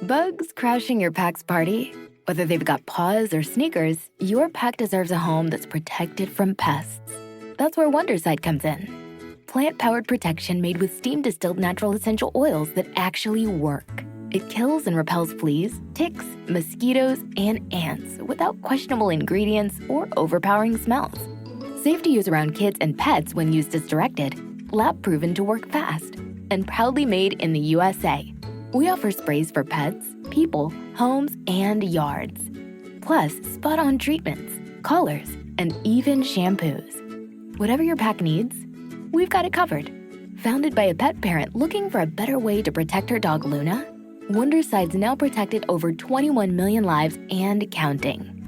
Bugs crashing your pack's party? Whether they've got paws or sneakers, your pack deserves a home that's protected from pests. That's where Wondercide comes in. Plant-powered protection made with steam-distilled natural essential oils that actually work. It kills and repels fleas, ticks, mosquitoes, and ants without questionable ingredients or overpowering smells. Safe to use around kids and pets when used as directed. Lab-proven to work fast. And proudly made in the USA. We offer sprays for pets, people, homes, and yards. Plus, spot-on treatments, collars, and even shampoos. Whatever your pack needs, we've got it covered. Founded by a pet parent looking for a better way to protect her dog Luna, Wondercide's now protected over 21 million lives and counting.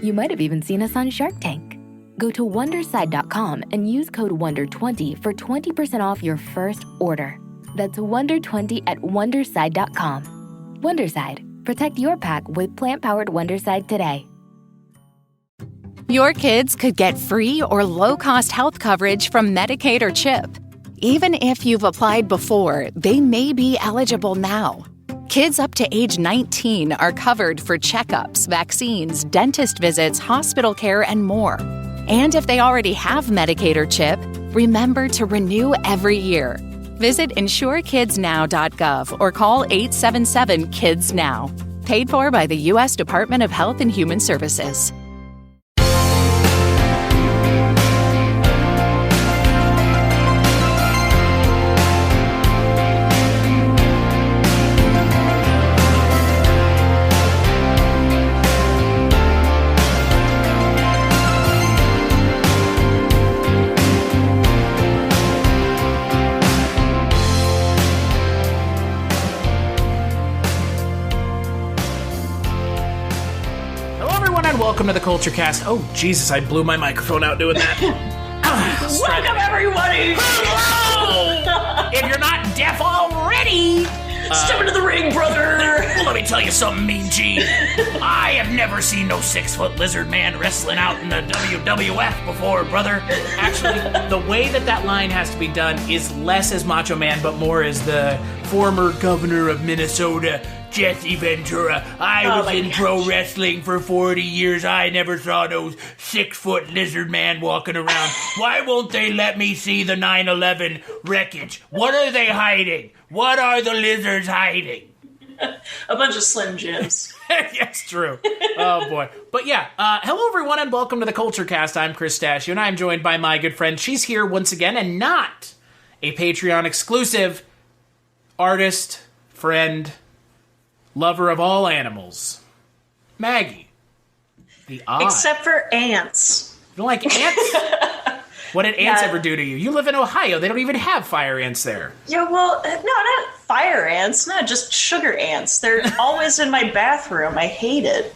You might have even seen us on Shark Tank. Go to Wondercide.com and use code WONDER20 for 20% off your first order. That's WONDER20 at Wondercide.com. Wondercide. Protect your pack with plant-powered Wondercide today. Your kids could get free or low-cost health coverage from Medicaid or CHIP. Even if you've applied before, they may be eligible now. Kids up to age 19 are covered for checkups, vaccines, dentist visits, hospital care, and more. And if they already have Medicaid or CHIP, remember to renew every year. Visit insurekidsnow.gov or call 877-KIDS-NOW. Paid for by the U.S. Department of Health and Human Services. Welcome to the Kulturecast. Oh, Jesus, I blew my microphone out doing that. Welcome, everybody! Hello! If you're not deaf already... Step into the ring, brother! Well, let me tell you something, Mean Gene. I have never seen no 6-foot lizard man wrestling out in the WWF before, brother. Actually, the way that line has to be done is less as Macho Man, but more as the former governor of Minnesota, Jesse Ventura. I was in pro wrestling for 40 years. I never saw no 6-foot lizard man walking around. Why won't they let me see the 9/11 wreckage? What are they hiding? What are the lizards hiding? A bunch of Slim Jims. Yes, true. Oh, boy. But yeah, hello, everyone, and welcome to the Kulturecast. I'm Chris Stachiw, and I'm joined by my good friend. She's here once again, and not a Patreon exclusive artist, friend, lover of all animals, Maggie the Odd. Except for ants. You don't like ants? What did ants ever do to you? You live in Ohio. They don't even have fire ants there. Yeah, well, no, not fire ants. No, just sugar ants. They're always in my bathroom. I hate it.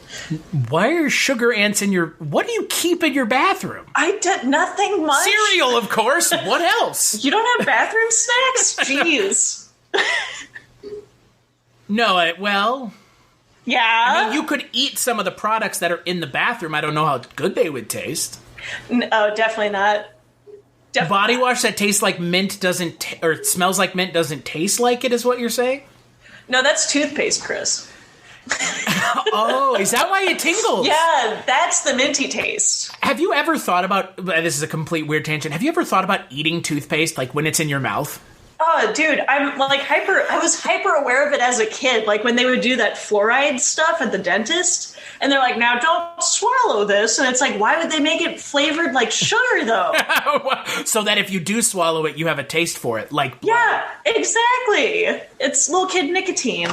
Why are sugar ants in your... What do you keep in your bathroom? I did nothing much. Cereal, of course. What else? You don't have bathroom snacks? Jeez. No, well... Yeah? I mean, you could eat some of the products that are in the bathroom. I don't know how good they would taste. No, definitely not. Body wash that tastes like mint doesn't... or smells like mint doesn't taste like it, is what you're saying? No, that's toothpaste, Chris. Oh, is that why it tingles? Yeah, that's the minty taste. Have you ever thought about... This is a complete weird tangent. Have you ever thought about eating toothpaste, like, when it's in your mouth? Oh, dude, I was hyper aware of it as a kid. Like when they would do that fluoride stuff at the dentist and they're like, now don't swallow this. And it's like, why would they make it flavored like sugar though? So that if you do swallow it, you have a taste for it. Like blood. Yeah, exactly. It's little kid nicotine.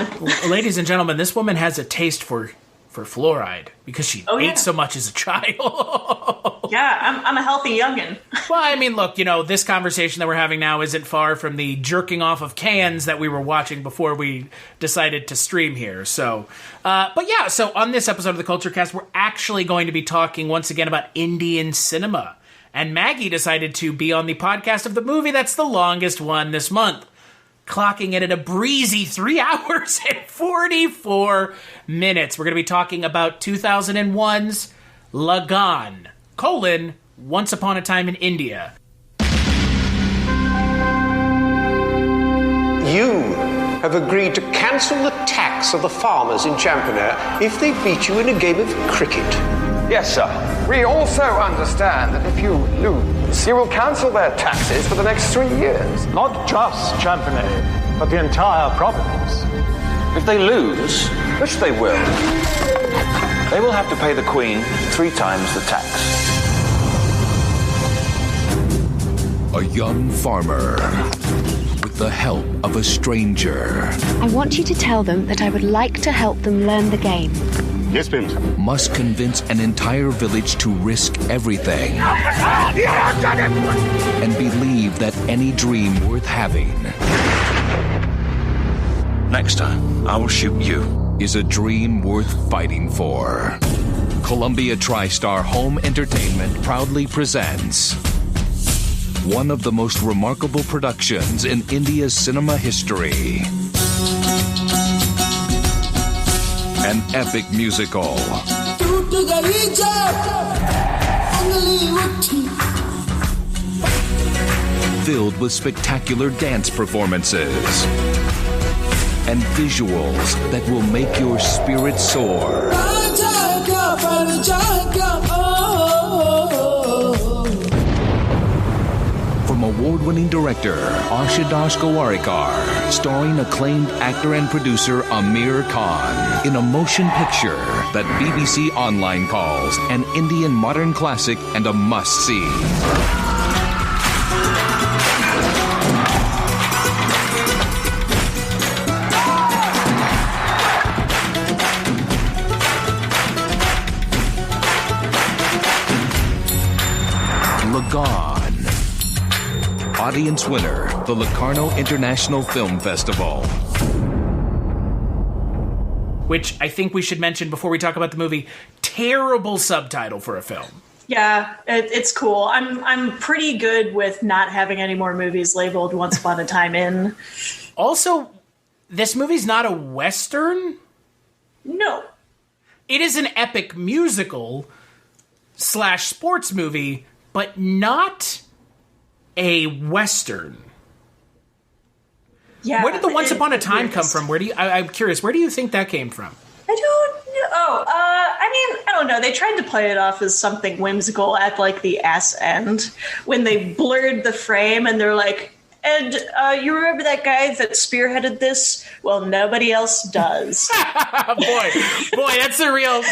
Ladies and gentlemen, this woman has a taste for fluoride because she ate so much as a child. Yeah, I'm a healthy youngin'. Well, I mean, look, this conversation that we're having now isn't far from the jerking off of cans that we were watching before we decided to stream here. So, so on this episode of the Kulturecast, we're actually going to be talking once again about Indian cinema. And Maggie decided to be on the podcast of the movie that's the longest one this month, clocking it at a breezy 3 hours and 44 minutes. We're going to be talking about 2001's Lagaan, Once Upon a Time in India. You have agreed to cancel the tax tax of the farmers in Champaner if they beat you in a game of cricket? Yes, sir. We also understand that if you lose, you will cancel their taxes for the next 3 years. Not just Champaner, but the entire province. If they lose, which they will have to pay the Queen 3 times the tax. A young farmer, with the help of a stranger, I want you to tell them that I would like to help them learn the game. Yes, Benson. must convince an entire village to risk everything and believe that any dream worth having Next time, I will shoot you. is a dream worth fighting for. Columbia TriStar Home Entertainment proudly presents one of the most remarkable productions in India's cinema history. An epic musical filled with spectacular dance performances and visuals that will make your spirit soar. From award-winning director Ashutosh Gowariker, starring acclaimed actor and producer Aamir Khan, in a motion picture that BBC Online calls an Indian modern classic and a must-see. Lagaan. Audience winner, the Locarno International Film Festival. Which I think we should mention before we talk about the movie. Terrible subtitle for a film. Yeah, it's cool. I'm pretty good with not having any more movies labeled Once Upon a Time in. Also, this movie's not a Western. No. It is an epic musical / sports movie, but not a Western. Yeah. Where did the Once Upon a Time come from? I'm curious, where do you think that came from? I don't know. I don't know. They tried to play it off as something whimsical at like the ass end when they blurred the frame and they're like, and you remember that guy that spearheaded this? Well, nobody else does. boy, that's a real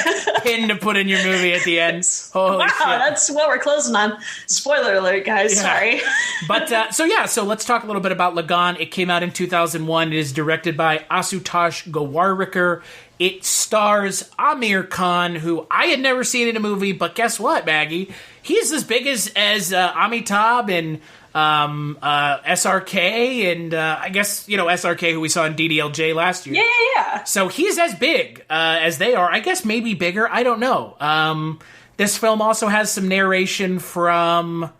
pin to put in your movie at the end. Holy wow, shit. That's what we're closing on. Spoiler alert, guys. Yeah. Sorry. But so let's talk a little bit about Lagaan. It came out in 2001. It is directed by Ashutosh Gowariker. It stars Aamir Khan, who I had never seen in a movie, but guess what, Maggie? He's as big as Amitabh and SRK, and I guess, SRK, who we saw in DDLJ last year. Yeah. So he's as big as they are. I guess maybe bigger. I don't know. This film also has some narration from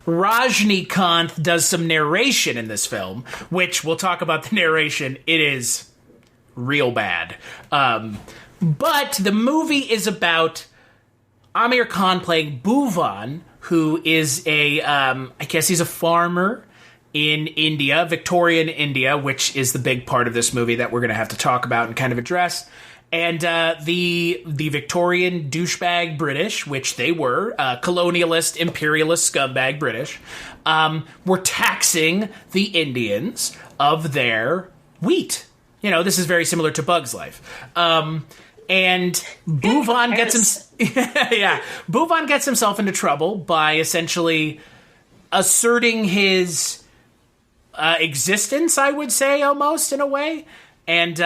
Rajnikant. Does some narration in this film, which we'll talk about the narration. It is real bad. But the movie is about Aamir Khan playing Bhuvan, who is I guess he's a farmer in India, Victorian India, which is the big part of this movie that we're going to have to talk about and kind of address. And the Victorian douchebag British, which they were, colonialist, imperialist scumbag British, were taxing the Indians of their wheat. This is very similar to Bug's Life. And Bhuvan Bhuvan gets himself into trouble by essentially asserting his existence, I would say, almost in a way. And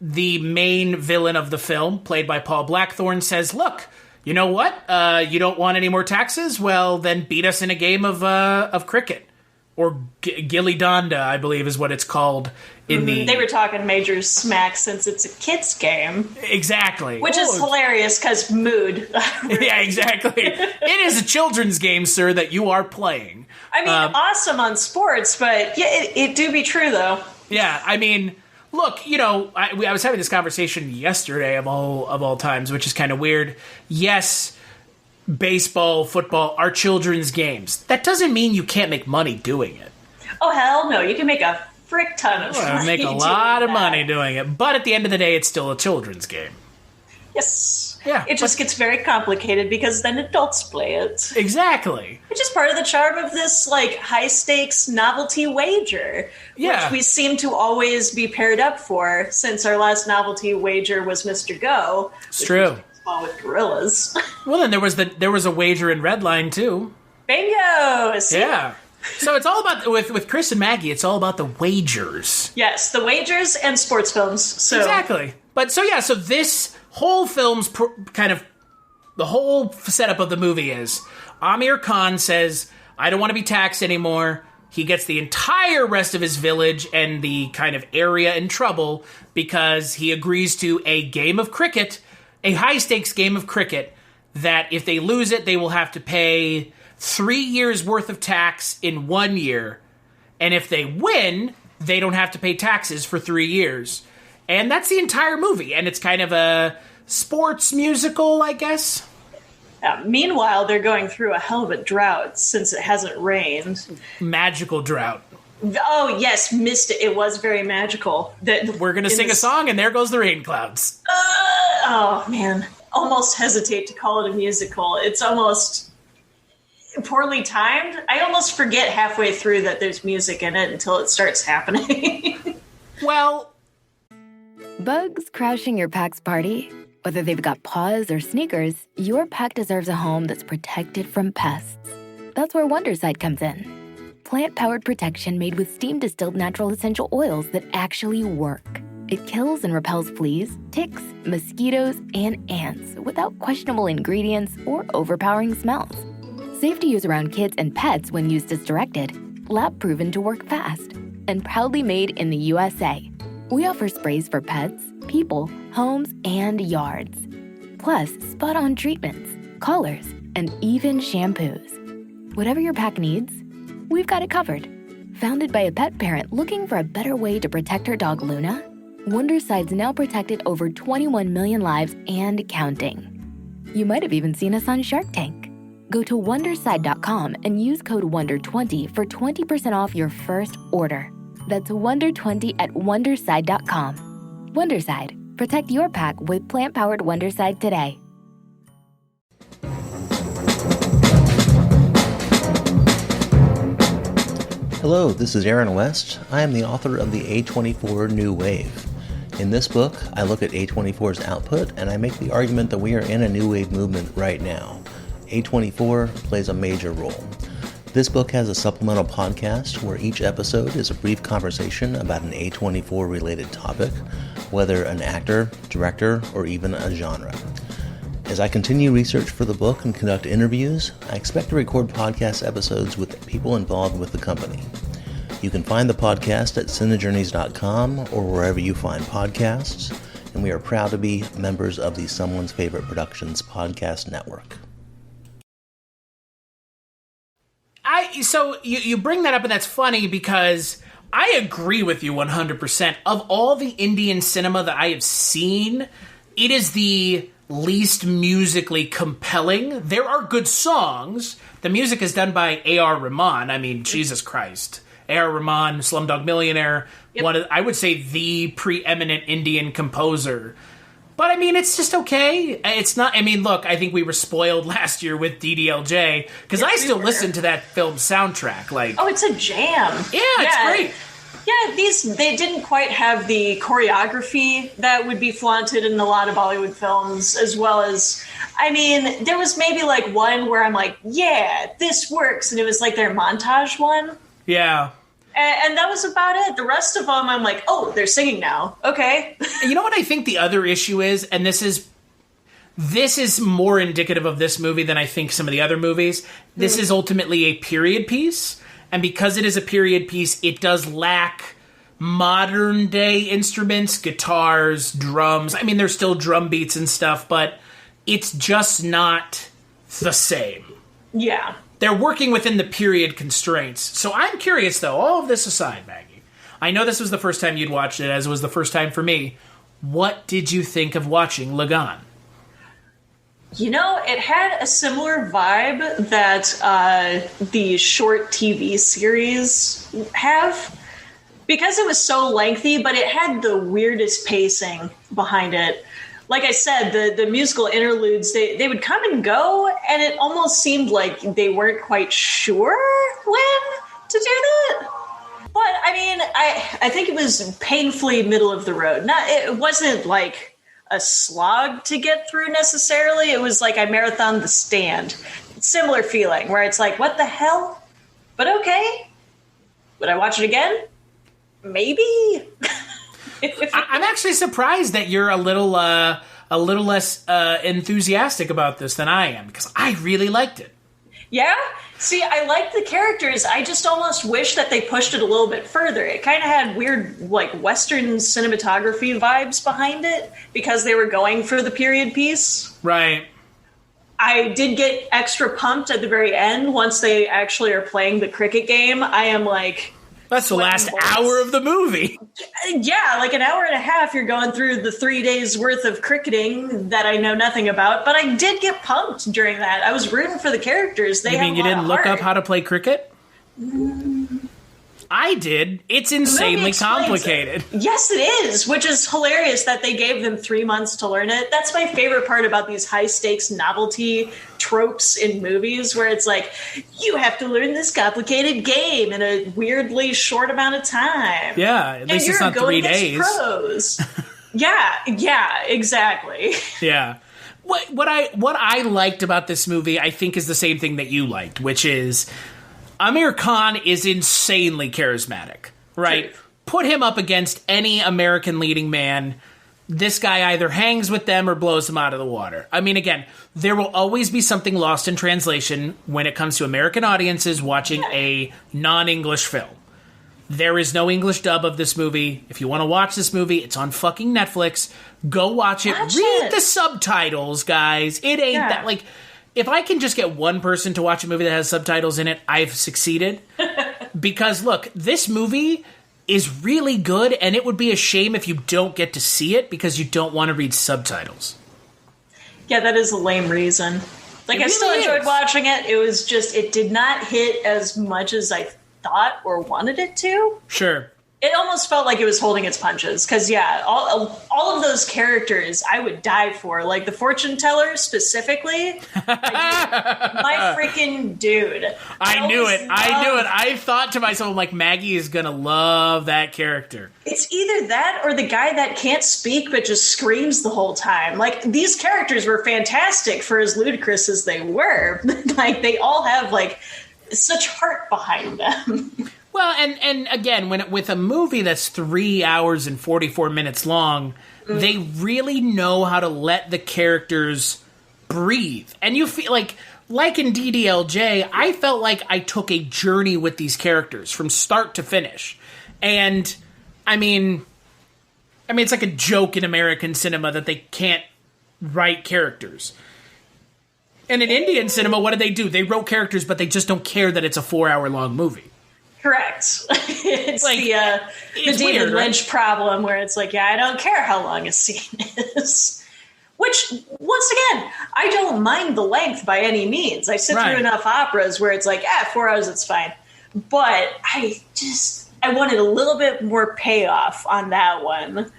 the main villain of the film, played by Paul Blackthorne, says, "Look, you know what? You don't want any more taxes? Well, then beat us in a game of cricket." Or Gilly Donda, I believe is what it's called in the... They were talking major smack since it's a kid's game. Exactly. Which is hilarious because mood. Yeah, exactly. It is a children's game, sir, that you are playing. I mean, awesome on sports, but yeah, it do be true, though. Yeah, I mean, look, I was having this conversation yesterday of all times, which is kind of weird. Yes, baseball, football are children's games. That doesn't mean you can't make money doing it. Oh, hell no. You can make a frick ton of money. Make a lot of money doing it. But at the end of the day, it's still a children's game. Yes. Yeah. It just gets very complicated because then adults play it. Exactly. Which is part of the charm of this, like, high-stakes novelty wager. Yeah. Which we seem to always be paired up for, since our last novelty wager was Mr. Go. It's true. With gorillas. Well, then there was a wager in Redline, too. Bingo! See? Yeah. So it's all about, with Chris and Maggie, it's all about the wagers. Yes, the wagers and sports films. So. Exactly. But so this whole film's the whole setup of the movie is Aamir Khan says, I don't want to be taxed anymore. He gets the entire rest of his village and the kind of area in trouble because he agrees to a game of cricket, a high-stakes game of cricket, that if they lose it, they will have to pay 3 years' worth of tax in 1 year. And if they win, they don't have to pay taxes for 3 years. And that's the entire movie. And it's kind of a sports musical, I guess. Meanwhile, they're going through a hell of a drought since it hasn't rained. Magical drought. Oh, yes, missed it. It was very magical. We're going to sing a song, and there goes the rain clouds. Oh, man. Almost hesitate to call it a musical. It's almost poorly timed. I almost forget halfway through that there's music in it until it starts happening. Well... Bugs crashing your pack's party? Whether they've got paws or sneakers, your pack deserves a home that's protected from pests. That's where Wondercide comes in. Plant-powered protection made with steam-distilled natural essential oils that actually work. It kills and repels fleas, ticks, mosquitoes, and ants without questionable ingredients or overpowering smells. Safe to use around kids and pets when used as directed. Lab-proven to work fast. And proudly made in the USA. We offer sprays for pets, people, homes, and yards. Plus, spot-on treatments, collars, and even shampoos. Whatever your pack needs, we've got it covered. Founded by a pet parent looking for a better way to protect her dog Luna, Wondercide's now protected over 21 million lives and counting. You might have even seen us on Shark Tank. Go to Wondercide.com and use code WONDER20 for 20% off your first order. That's Wonder20 at Wondercide.com. Wondercide. Protect your pack with plant-powered Wondercide today. Hello, this is Aaron West. I am the author of the A24 New Wave. In this book, I look at A24's output and I make the argument that we are in a new wave movement right now. A24 plays a major role. This book has a supplemental podcast where each episode is a brief conversation about an A24 related topic, whether an actor, director, or even a genre. As I continue research for the book and conduct interviews, I expect to record podcast episodes with people involved with the company. You can find the podcast at cinejourneys.com or wherever you find podcasts, and we are proud to be members of the Someone's Favorite Productions podcast network. So you bring that up, and that's funny because I agree with you 100%. Of all the Indian cinema that I have seen, it is the least musically compelling. There are good songs. The music is done by A.R. Rahman. I mean, Jesus Christ. A.R. Rahman, Slumdog Millionaire, I would say the preeminent Indian composer. But, I mean, it's just okay. It's not... I mean, look, I think we were spoiled last year with DDLJ, because I still listen to that film's soundtrack. Like, oh, it's a jam. Yeah, it's great. Yeah, they didn't quite have the choreography that would be flaunted in a lot of Bollywood films, as well as... I mean, there was maybe, like, one where I'm like, yeah, this works, and it was, like, their montage one. Yeah. And that was about it. The rest of them, I'm like, oh, they're singing now. Okay. You know what I think the other issue is, and this is more indicative of this movie than I think some of the other movies. This is ultimately a period piece, and because it is a period piece, it does lack modern day instruments, guitars, drums. I mean, there's still drum beats and stuff, but it's just not the same. Yeah. They're working within the period constraints. So I'm curious, though, all of this aside, Maggie. I know this was the first time you'd watched it, as it was the first time for me. What did you think of watching Lagaan? You know, it had a similar vibe that the short TV series have, because it was so lengthy, but it had the weirdest pacing behind it. Like I said, the musical interludes, they would come and go, and it almost seemed like they weren't quite sure when to do that. But I mean, I think it was painfully middle of the road. It wasn't like a slog to get through necessarily. It was like I marathoned The Stand. Similar feeling where it's like, what the hell? But okay. Would I watch it again? Maybe. I'm actually surprised that you're a little less enthusiastic about this than I am, because I really liked it. Yeah? See, I liked the characters. I just almost wish that they pushed it a little bit further. It kind of had weird, like, Western cinematography vibes behind it because they were going for the period piece. Right. I did get extra pumped at the very end once they actually are playing the cricket game. I am like... That's the last hour of the movie. Yeah, like an hour and a half, you're going through the 3 days worth of cricketing that I know nothing about, but I did get pumped during that. I was rooting for the characters. You mean you didn't look up how to play cricket? I did. It's insanely complicated. Yes, it is, which is hilarious that they gave them 3 months to learn it. That's my favorite part about these high-stakes novelty tropes in movies, where it's like, you have to learn this complicated game in a weirdly short amount of time. Yeah, at least it's not 3 days. Pros. yeah, exactly. Yeah. What I liked about this movie, I think, is the same thing that you liked, which is... Aamir Khan is insanely charismatic, right? True. Put him up against any American leading man. This guy either hangs with them or blows them out of the water. I mean, again, there will always be something lost in translation when it comes to American audiences watching a non-English film. There is no English dub of this movie. If you want to watch this movie, it's on fucking Netflix. Go watch it. Read the subtitles, guys. It ain't that, like... If I can just get one person to watch a movie that has subtitles in it, I've succeeded. Because, look, this movie is really good, and it would be a shame if you don't get to see it because you don't want to read subtitles. Yeah, that is a lame reason. Like, I still enjoyed watching it. It was just, it did not hit as much as I thought or wanted it to. Sure. It almost felt like it was holding its punches. Because, yeah, all of those characters I would die for. Like, the fortune teller specifically. My freaking dude. I knew it. I thought to myself, I'm like, Maggie is going to love that character. It's either that or the guy that can't speak but just screams the whole time. Like, these characters were fantastic for as ludicrous as they were. Like, they all have, like, such heart behind them. Well, and again, with a movie that's 3 hours and 44 minutes long, they really know how to let the characters breathe. And you feel like in DDLJ, I felt like I took a journey with these characters from start to finish. And I mean, it's like a joke in American cinema that they can't write characters. And in Indian cinema, what do? They wrote characters, but they just don't care that it's a 4 hour long movie. Correct. It's like, the David weird, Lynch right? problem where it's like, yeah, I don't care how long a scene is. Which, once again, I don't mind the length by any means. I sit through enough operas where it's like, 4 hours, it's fine. But I wanted a little bit more payoff on that one.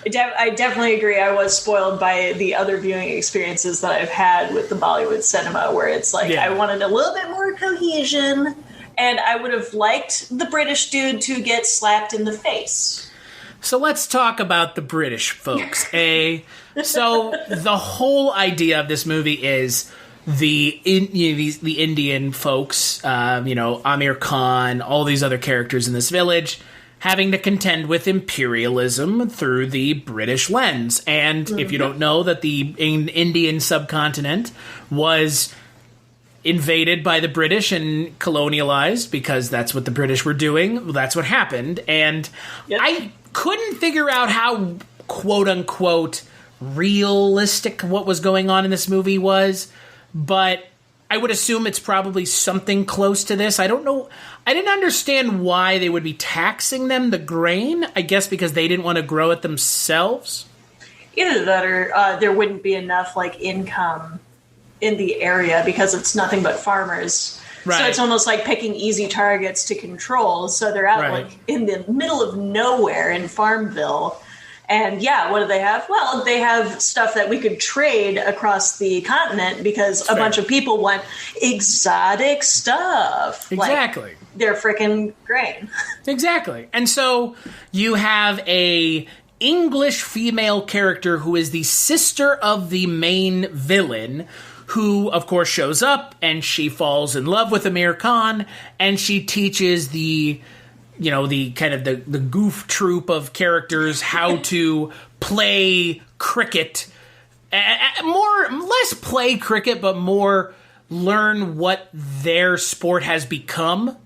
I definitely agree. I was spoiled by the other viewing experiences that I've had with the Bollywood cinema where it's like, I wanted a little bit more cohesion. And I would have liked the British dude to get slapped in the face. So let's talk about the British folks, So the whole idea of this movie is the Indian folks, Aamir Khan, all these other characters in this village, having to contend with imperialism through the British lens. And if you don't know that the Indian subcontinent was invaded by the British and colonialized because that's what the British were doing. That's what happened. And I couldn't figure out how, quote unquote, realistic what was going on in this movie was, but I would assume it's probably something close to this. I don't know. I didn't understand why they would be taxing them the grain. I guess because they didn't want to grow it themselves. Either that or there wouldn't be enough like income in the area because it's nothing but farmers. Right. So it's almost like picking easy targets to control. So they're out Right. like in the middle of nowhere in Farmville. And yeah, what do they have? Well, they have stuff that we could trade across the continent because a bunch of people want exotic stuff. Exactly. Like their frickin' grain. Exactly. And so you have a English female character who is the sister of the main villain, who, of course, shows up and she falls in love with Aamir Khan, and she teaches the kind of the goof troop of characters how to play cricket. Less play cricket, but more learn what their sport has become,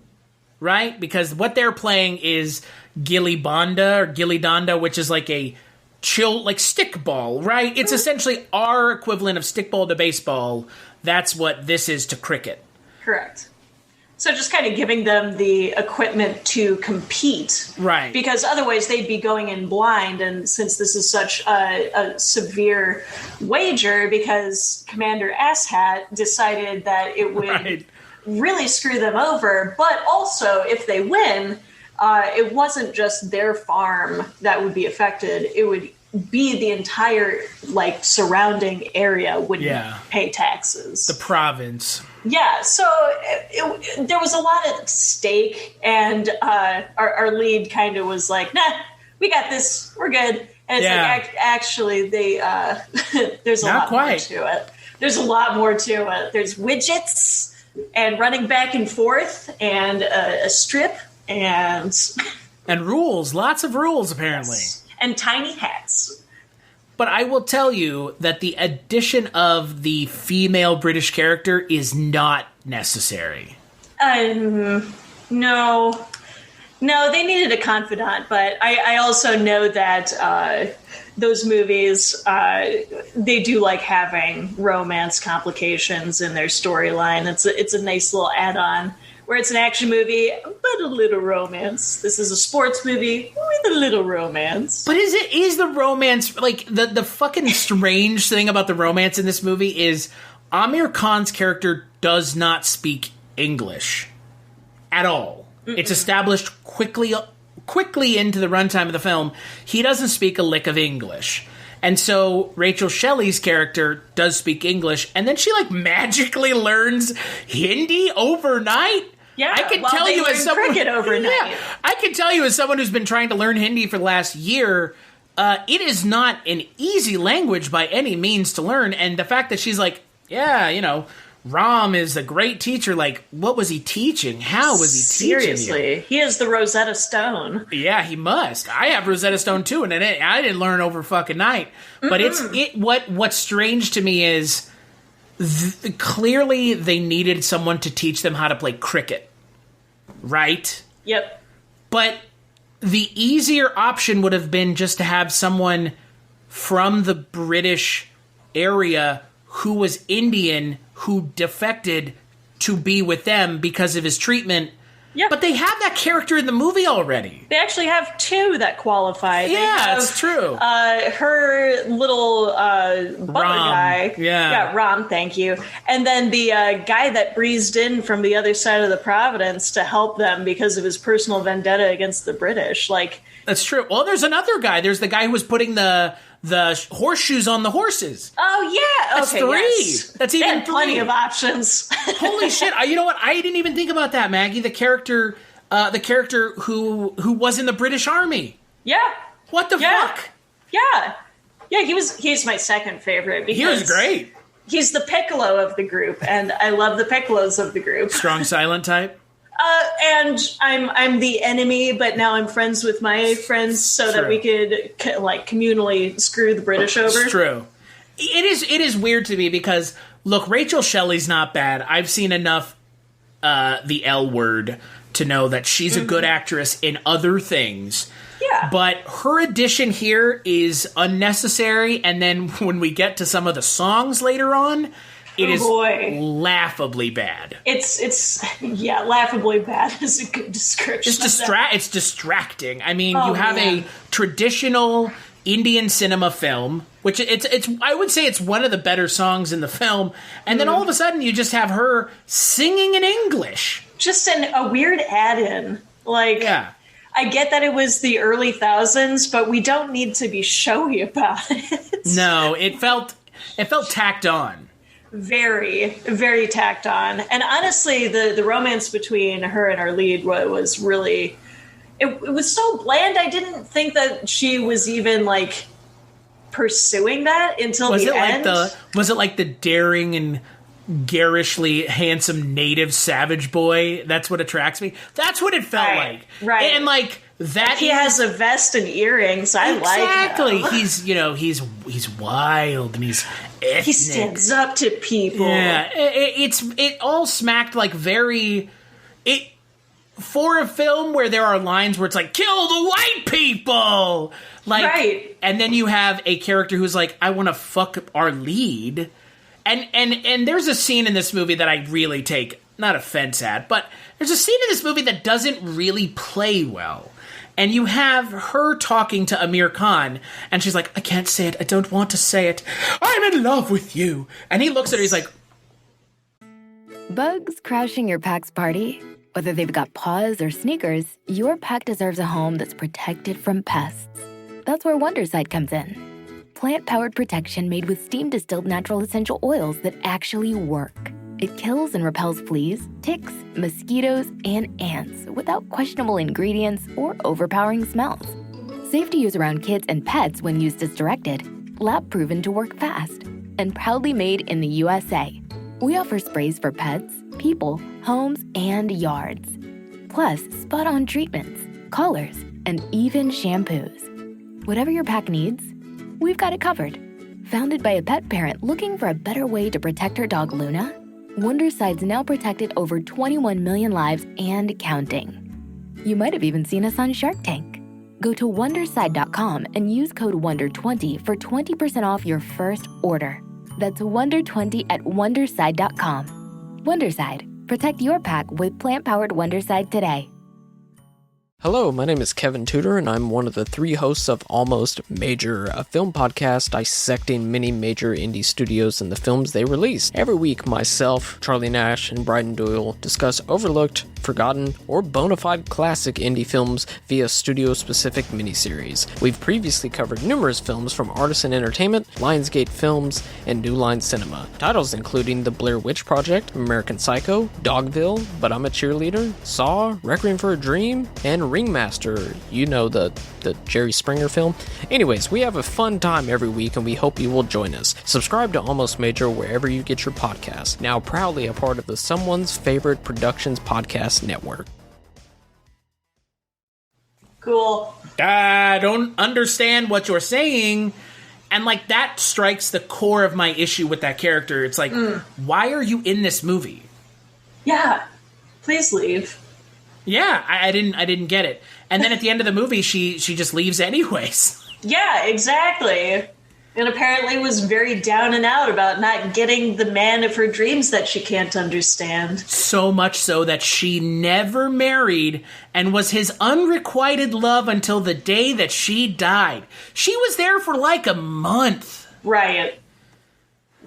right? Because what they're playing is gilli danda, which is like a stickball, right? It's essentially our equivalent of stickball to baseball. That's what this is to cricket. Correct. So just kind of giving them the equipment to compete. Right. Because otherwise they'd be going in blind. And since this is such a severe wager, because Commander Asshat decided that it would really screw them over. But also, if they win, it wasn't just their farm that would be affected. It would be the entire surrounding area wouldn't pay taxes. The province. Yeah, so there was a lot at stake, and our lead kind of was like, "Nah, we got this, we're good." And it's like, actually, there's a lot more to it. There's a lot more to it. There's widgets and running back and forth, and a strip, and rules, lots of rules apparently, and tiny hats. But I will tell you that the addition of the female British character is not necessary. No, they needed a confidant, but I also know that those movies, they do like having romance complications in their storyline. It's a nice little add-on. Where it's an action movie, but a little romance. This is a sports movie with a little romance. But is the romance, like, the fucking strange thing about the romance in this movie is Aamir Khan's character does not speak English at all. Mm-mm. It's established quickly into the runtime of the film. He doesn't speak a lick of English. And so Rachel Shelley's character does speak English, and then she magically learns Hindi overnight. Yeah, I can tell you as someone cricket overnight. Yeah, I can tell you as someone who's been trying to learn Hindi for the last year, it is not an easy language by any means to learn. And the fact that she's like, Ram is a great teacher. Like, what was he teaching? How was he teaching? Seriously, he is the Rosetta Stone. Yeah, he must. I have Rosetta Stone too, and I didn't learn over fucking night. But what's strange to me is clearly they needed someone to teach them how to play cricket. Right? Yep. But the easier option would have been just to have someone from the British area who was Indian who defected to be with them because of his treatment. Yeah. But they have that character in the movie already. They actually have two that qualify. Yeah, it's true. Her little butler guy. Yeah, Ram, thank you. And then the guy that breezed in from the other side of the Providence to help them because of his personal vendetta against the British. That's true. Well, there's another guy. There's the guy who was putting the horseshoes on the horses. Oh, yeah. That's okay, 3. Yes. That's even 3. Plenty of options. Holy shit. You know what? I didn't even think about that, Maggie. The character who was in the British Army. Yeah. What the fuck? Yeah. Yeah, he's my second favorite. Because he was great. He's the Piccolo of the group, and I love the Piccolos of the group. Strong silent type? And I'm the enemy, but now I'm friends with my friends so that we could communally screw the British over. It's true. It is weird to me because, look, Rachel Shelley's not bad. I've seen enough the L Word to know that she's a good actress in other things. Yeah. But her addition here is unnecessary, and then when we get to some of the songs later on, it is laughably bad. It's laughably bad is a good description. It's distracting. I mean, you have a traditional Indian cinema film which it's I would say it's one of the better songs in the film. And then all of a sudden you just have her singing in English. Just a weird add-in. Like, yeah. I get that it was the early thousands, but we don't need to be showy about it. No, it felt tacked on. Very, very tacked on. And honestly, the romance between her and our lead was really... It was so bland. I didn't think that she was even, like, pursuing that until the end. Was it like the daring and garishly handsome native savage boy? That's what attracts me. That's what it felt like. Right. And like that, he has a vest and earrings. I exactly. like him. He's wild and he's ethnic. He stands up to people. Yeah. It all smacked like for a film where there are lines where it's like, kill the white people, like, right. And then you have a character who's like, I want to fuck our lead. And there's a scene in this movie that I really take not offense at, but there's a scene in this movie that doesn't really play well. And you have her talking to Aamir Khan, and she's like, I can't say it. I don't want to say it. I'm in love with you. And he looks at her, he's like... Bugs crashing your pack's party? Whether they've got paws or sneakers, your pack deserves a home that's protected from pests. That's where Wondercide comes in. Plant-powered protection made with steam-distilled natural essential oils that actually work. It kills and repels fleas, ticks, mosquitoes, and ants without questionable ingredients or overpowering smells. Safe to use around kids and pets when used as directed, lab-proven to work fast, and proudly made in the USA. We offer sprays for pets, people, homes, and yards. Plus, spot-on treatments, collars, and even shampoos. Whatever your pack needs, we've got it covered. Founded by a pet parent looking for a better way to protect her dog Luna, Wondercide's now protected over 21 million lives and counting. You might have even seen us on Shark Tank. Go to Wondercide.com and use code WONDER20 for 20% off your first order. That's WONDER20 at Wondercide.com. Wondercide. Protect your pack with plant-powered Wondercide today. Hello, my name is Kevin Tudor, and I'm one of the 3 hosts of Almost Major, a film podcast dissecting many major indie studios and the films they release. Every week, myself, Charlie Nash, and Bryden Doyle discuss overlooked, forgotten, or bona fide classic indie films via studio-specific miniseries. We've previously covered numerous films from Artisan Entertainment, Lionsgate Films, and New Line Cinema. Titles including The Blair Witch Project, American Psycho, Dogville, But I'm a Cheerleader, Saw, Requiem for a Dream, and Ringmaster, you know, the Jerry Springer film. Anyways, we have a fun time every week and we hope you will join us. Subscribe to Almost Major wherever you get your podcasts. Now proudly a part of the Someone's Favorite Productions podcast network. Cool. I don't understand what you're saying. And like that strikes the core of my issue with that character. It's like, why are you in this movie? Yeah. Please leave. Yeah, I didn't get it. And then at the end of the movie, she just leaves anyways. Yeah, exactly. And apparently was very down and out about not getting the man of her dreams that she can't understand. So much so that she never married and was his unrequited love until the day that she died. She was there for like a month. Right.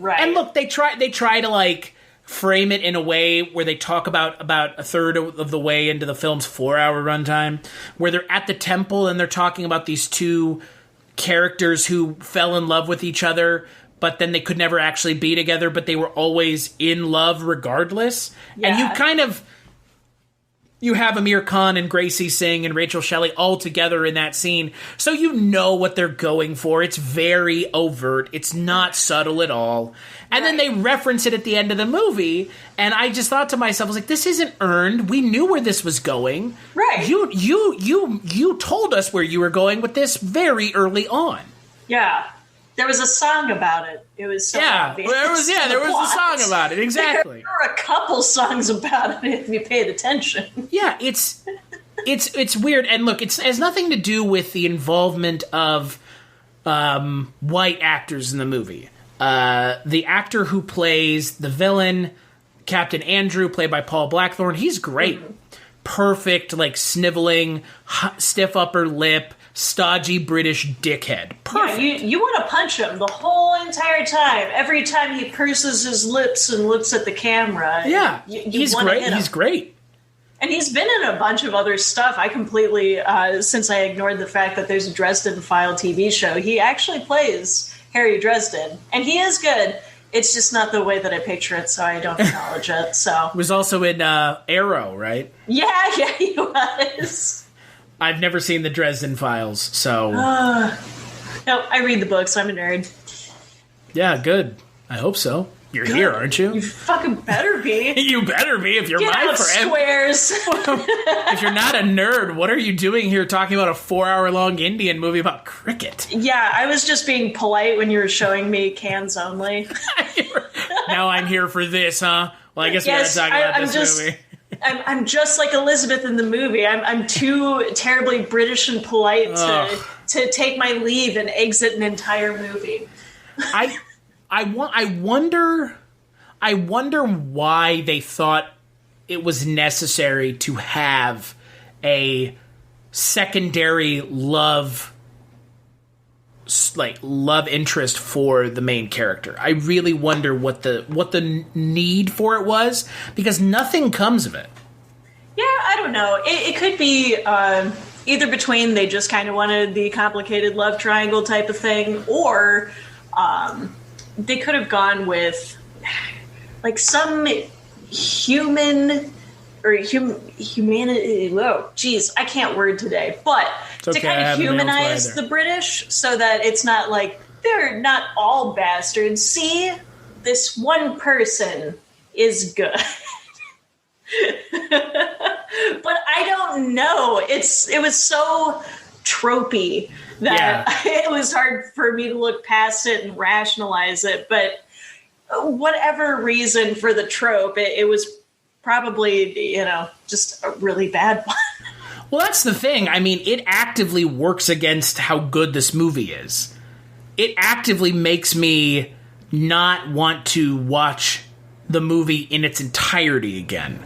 And look, they try to like frame it in a way where they talk about a third of the way into the film's 4-hour runtime, where they're at the temple and they're talking about these two characters who fell in love with each other, but then they could never actually be together, but they were always in love regardless. Yeah. And you have Aamir Khan and Gracie Singh and Rachel Shelley all together in that scene, so you know what they're going for. It's very overt. It's not subtle at all. And then they reference it at the end of the movie, and I just thought to myself, I was like, this isn't earned. We knew where this was going. Right. You told us where you were going with this very early on. Yeah. There was a song about it. It was so obvious. There was a song about it. Exactly. There were a couple songs about it if you paid attention. Yeah, it's weird. And look, it has nothing to do with the involvement of white actors in the movie. The actor who plays the villain, Captain Andrew, played by Paul Blackthorne, he's great. Mm-hmm. Perfect, like sniveling, stiff upper lip, stodgy British dickhead. Perfect. Yeah, you want to punch him the whole entire time. Every time he purses his lips and looks at the camera. Yeah, he's great. He's great. And he's been in a bunch of other stuff. I completely, since I ignored the fact that there's a Dresden File TV show, he actually plays Harry Dresden. And he is good. It's just not the way that I picture it, so I don't acknowledge it. So was also in Arrow, right? Yeah, he was. I've never seen the Dresden Files, so... No, I read the books. I'm a nerd. Yeah, good. I hope so. You're good. Here, aren't you? You fucking better be. You better be if you're Get my out, friend. Squares. If you're not a nerd, what are you doing here talking about a 4-hour-long Indian movie about cricket? Yeah, I was just being polite when you were showing me cans only. Now I'm here for this, huh? Well, I guess we're going to talk about this movie. I'm just like Elizabeth in the movie. I'm too terribly British and polite to take my leave and exit an entire movie. I wonder why they thought it was necessary to have a secondary love interest for the main character. I really wonder what the need for it was, because nothing comes of it. Yeah, I don't know. It could be either between they just kind of wanted the complicated love triangle type of thing, or they could have gone with like some humanity. Whoa, geez, I can't word today. But to kind of humanize the British so that it's not like they're not all bastards. See, this one person is good. But I don't know. It was so tropey that it was hard for me to look past it and rationalize it. But whatever reason for the trope, it was probably, just a really bad one. Well, that's the thing. I mean, it actively works against how good this movie is. It actively makes me not want to watch the movie in its entirety again.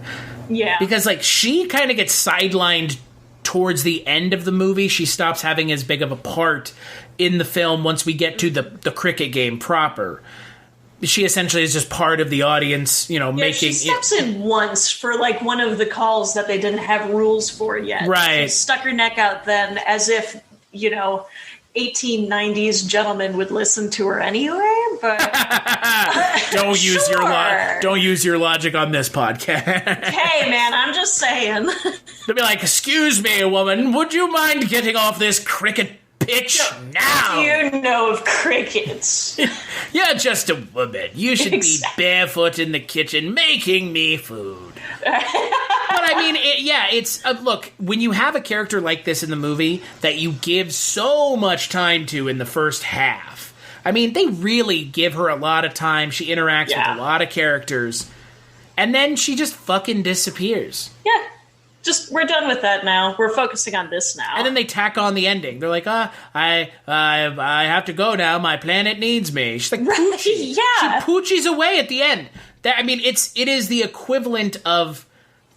Yeah. Because, she kind of gets sidelined towards the end of the movie. She stops having as big of a part in the film once we get to the cricket game proper. She essentially is just part of the audience, making... She steps in once for, one of the calls that they didn't have rules for yet. Right. She stuck her neck out then as if, 1890s gentlemen would listen to her anyway, but... Don't use your logic on this podcast. Hey, man, I'm just saying. They'll be like, excuse me, woman, would you mind getting off this cricket pitch now? You know of crickets. You're just a woman. You should be barefoot in the kitchen making me food. But I mean, it's look, when you have a character like this in the movie that you give so much time to in the first half, I mean, they really give her a lot of time. She interacts with a lot of characters, and then she just fucking disappears. Yeah. Just, we're done with that now. We're focusing on this now. And then they tack on the ending. They're like, I have to go now. My planet needs me. She's like, Poochie. Yeah. She Poochie's away at the end. It is the equivalent of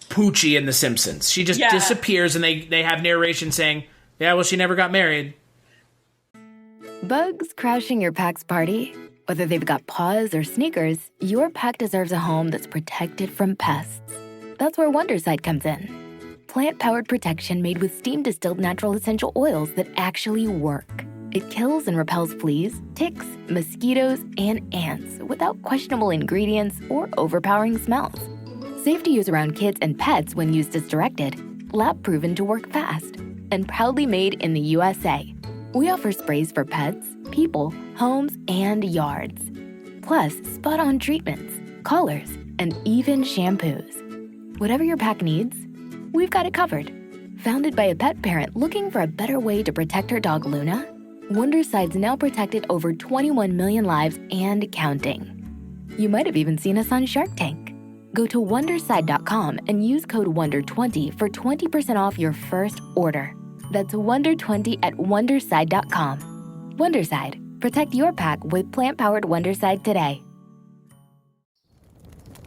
Poochie in The Simpsons. She just disappears, and they have narration saying, yeah, well, she never got married. Bugs crashing your pack's party? Whether they've got paws or sneakers, your pack deserves a home that's protected from pests. That's where Wondercide comes in. Plant-powered protection made with steam-distilled natural essential oils that actually work. It kills and repels fleas, ticks, mosquitoes, and ants without questionable ingredients or overpowering smells. Safe to use around kids and pets when used as directed. Lab-proven to work fast. And proudly made in the USA. We offer sprays for pets, people, homes, and yards. Plus, spot-on treatments, collars, and even shampoos. Whatever your pack needs, we've got it covered. Founded by a pet parent looking for a better way to protect her dog Luna, Wondercide's now protected over 21 million lives and counting. You might have even seen us on Shark Tank. Go to Wondercide.com and use code WONDER20 for 20% off your first order. That's WONDER20 at Wondercide.com. Wondercide. Protect your pack with plant-powered Wondercide today.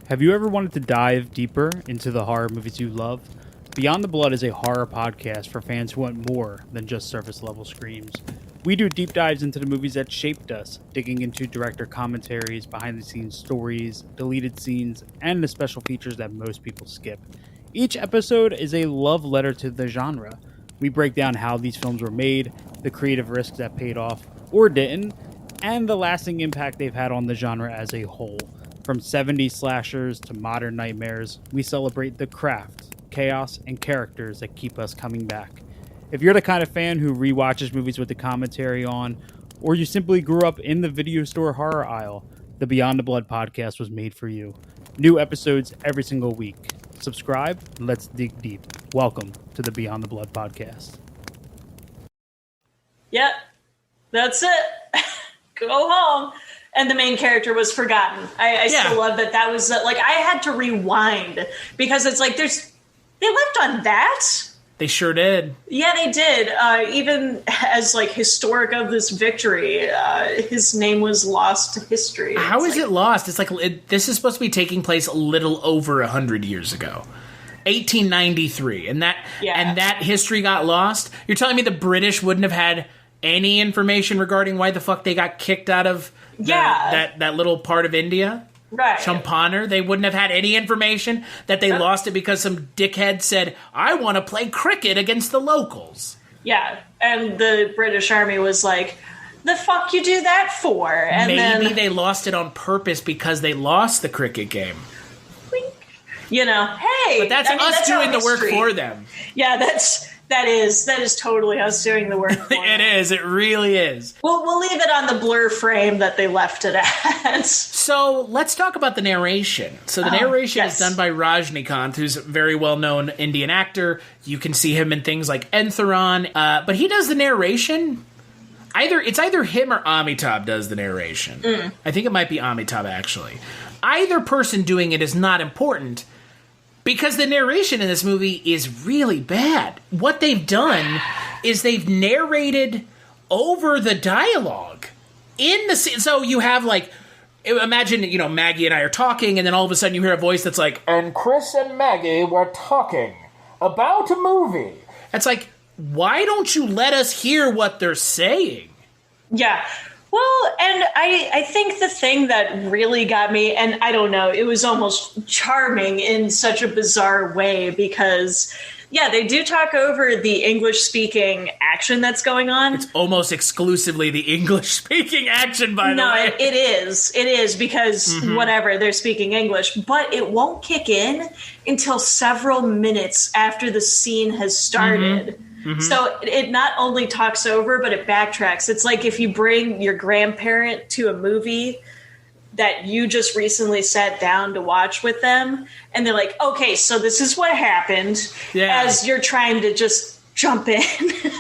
Have you ever wanted to dive deeper into the horror movies you love, Beyond the Blood is a horror podcast for fans who want more than just surface-level screams. We do deep dives into the movies that shaped us, digging into director commentaries, behind-the-scenes stories, deleted scenes, and the special features that most people skip. Each episode is a love letter to the genre. We break down how these films were made, the creative risks that paid off or didn't, and the lasting impact they've had on the genre as a whole. From 70s slashers to modern nightmares, we celebrate the craft, chaos, and characters that keep us coming back. If you're the kind of fan who rewatches movies with the commentary on, or you simply grew up in the video store horror aisle, the Beyond the Blood podcast was made for you. New episodes every single week. Subscribe, and let's dig deep. Welcome to the Beyond the Blood podcast. Yep, that's it. Go home. And the main character was forgotten. I still love that was, like, I had to rewind, because it's like, they left on that? They sure did. Yeah, they did. Even as, like, historic of this victory, his name was lost to history. How is it lost? It's like, this is supposed to be taking place a little over 100 years ago. 1893. And that history got lost? You're telling me the British wouldn't have had any information regarding why the fuck they got kicked out of that little part of India? Right. Champaner, they wouldn't have had any information that they lost it because some dickhead said, I want to play cricket against the locals. Yeah, and the British Army was like, the fuck you do that for? And maybe they lost it on purpose because they lost the cricket game. You know, hey. But that's doing the work for them. Yeah, that is totally us doing the work for them. It is. It really is. We'll leave it on the blur frame that they left it at. So let's talk about the narration. So the narration is done by Rajnikant, who's a very well-known Indian actor. You can see him in things like Entheron. But he does the narration. It's either him or Amitabh does the narration. I think it might be Amitabh, actually. Either person doing it is not important, because the narration in this movie is really bad. What they've done is they've narrated over the dialogue in the scene. So you have, like, imagine, Maggie and I are talking, and then all of a sudden you hear a voice that's like, and Chris and Maggie were talking about a movie. It's like, why don't you let us hear what they're saying? Yeah. Well, and I think the thing that really got me, and I don't know, it was almost charming in such a bizarre way, because, they do talk over the English-speaking action that's going on. It's almost exclusively the English-speaking action, by the way. No, it is, because whatever, they're speaking English, but it won't kick in until several minutes after the scene has started. So it not only talks over, but it backtracks. It's like if you bring your grandparent to a movie that you just recently sat down to watch with them, and they're like, okay, so this is what happened, as you're trying to just jump in.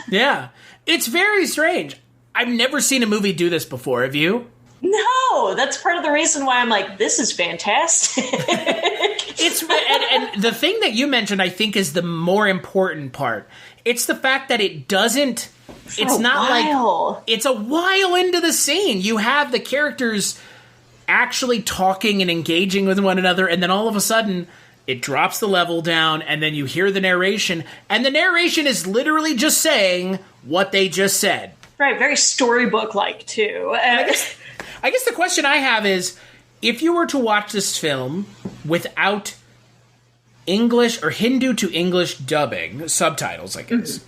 Yeah. It's very strange. I've never seen a movie do this before. Have you? No, that's part of the reason why I'm like, this is fantastic. And the thing that you mentioned, I think, is the more important part. It's the fact that it doesn't. It's not like it's a while into the scene. You have the characters actually talking and engaging with one another, and then all of a sudden it drops the level down, and then you hear the narration, and the narration is literally just saying what they just said. Right, very storybook-like too. I guess the question I have is, if you were to watch this film without English or Hindu to English dubbing, subtitles, I guess,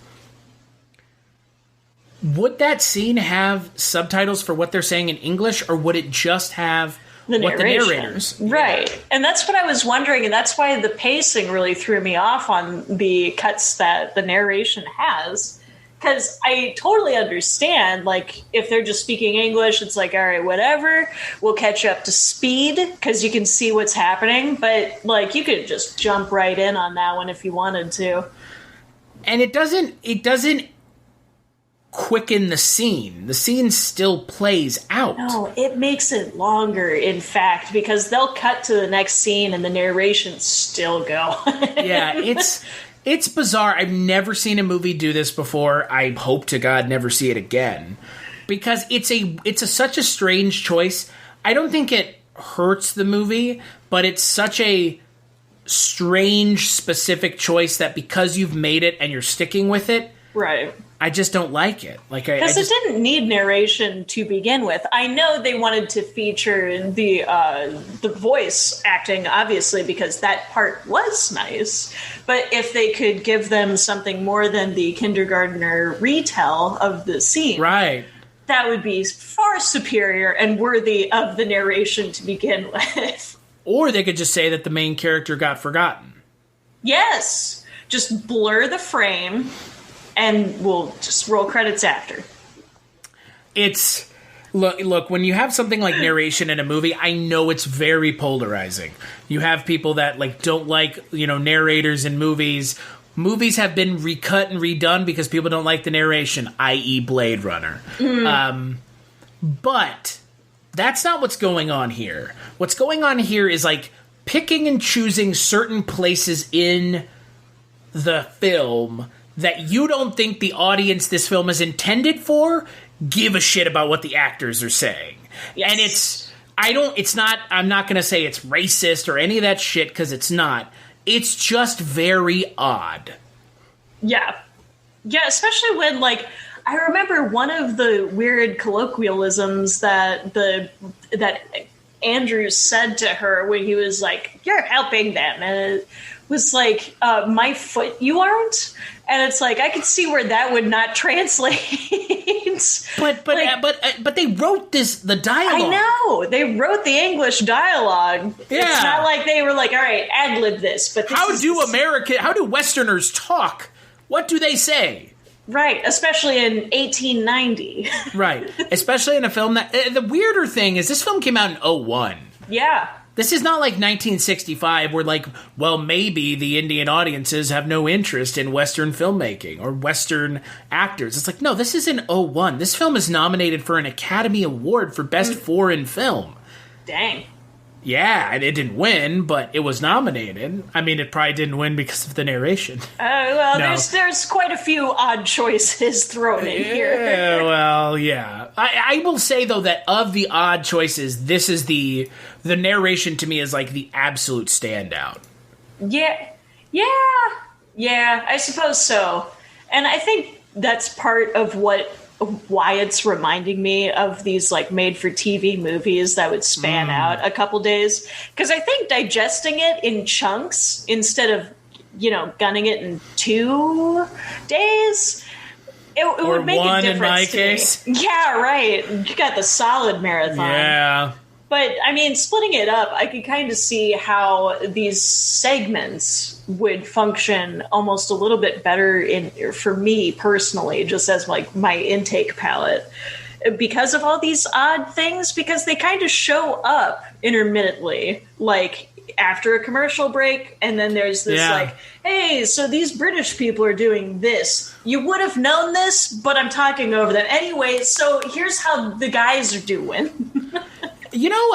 would that scene have subtitles for what they're saying in English, or would it just have the narrators? Right. And that's what I was wondering, and that's why the pacing really threw me off on the cuts that the narration has. Because I totally understand, like, if they're just speaking English, it's like, all right, whatever, we'll catch up to speed, because you can see what's happening. But, like, you could just jump right in on that one if you wanted to. And it doesn't quicken the scene. The scene still plays out. No, it makes it longer, in fact, because they'll cut to the next scene and the narrations still go. Yeah, It's bizarre. I've never seen a movie do this before. I hope to God never see it again, because it's such a strange choice. I don't think it hurts the movie, but it's such a strange, specific choice that because you've made it and you're sticking with it, right? I just don't like it. Like, because it didn't need narration to begin with. I know they wanted to feature the voice acting, obviously, because that part was nice. But if they could give them something more than the kindergartner retell of the scene, right, that would be far superior and worthy of the narration to begin with. Or they could just say that the main character got forgotten. Yes, just blur the frame. And we'll just roll credits after. It's look when you have something like narration in a movie, I know it's very polarizing. You have people that like don't like, narrators in movies. Movies have been recut and redone because people don't like the narration, i.e. Blade Runner. But that's not what's going on here. What's going on here is like picking and choosing certain places in the film that you don't think the audience this film is intended for give a shit about what the actors are saying. Yes. And I'm not going to say it's racist or any of that shit because it's not. It's just very odd. Yeah. Yeah, especially when, like, I remember one of the weird colloquialisms that Andrew said to her when he was like, "You're helping them," and it was like, "My foot, you aren't." And it's like I could see where that would not translate. But they wrote the dialogue. I know they wrote the English dialogue. Yeah. It's not like they were like, "All right, ad-lib this." But how do Westerners talk? What do they say? Right, especially in 1890. Right, especially in a film that... the weirder thing is this film came out in 2001. Yeah. This is not like 1965 where, like, well, maybe the Indian audiences have no interest in Western filmmaking or Western actors. It's like, no, this is in 2001. This film is nominated for an Academy Award for Best Foreign Film. Dang. Yeah, it didn't win, but it was nominated. I mean, it probably didn't win because of the narration. There's quite a few odd choices thrown in here. Yeah, well, yeah. I will say, though, that of the odd choices, this is the narration to me is like the absolute standout. Yeah, I suppose so. And I think that's part of why it's reminding me of these like made-for-TV movies that would span out a couple days. Because I think digesting it in chunks instead of, gunning it in 2 days, it would make a difference in my to case. Me. Yeah, right. You got the solid marathon. Yeah. But, I mean, splitting it up, I could kind of see how these segments would function almost a little bit better for me personally, just as like my intake palette, because of all these odd things, because they kind of show up intermittently, like after a commercial break, and then there's this like, hey, so these British people are doing this. You would have known this, but I'm talking over them. Anyway, so here's how the guys are doing.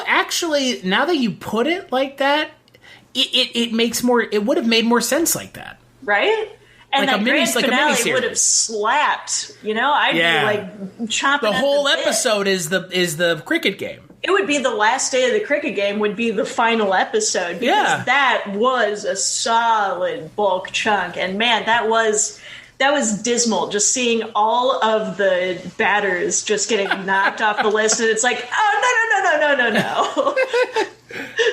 Actually, now that you put it like that, it makes more. It would have made more sense like that, right? And like that grand finale would have slapped. I'd be like chomping. The whole at the episode is the cricket game. It would be the last day of the cricket game. Would be the final episode because that was a solid bulk chunk, and man, that was dismal, just seeing all of the batters just getting knocked off the list. And it's like, oh, no.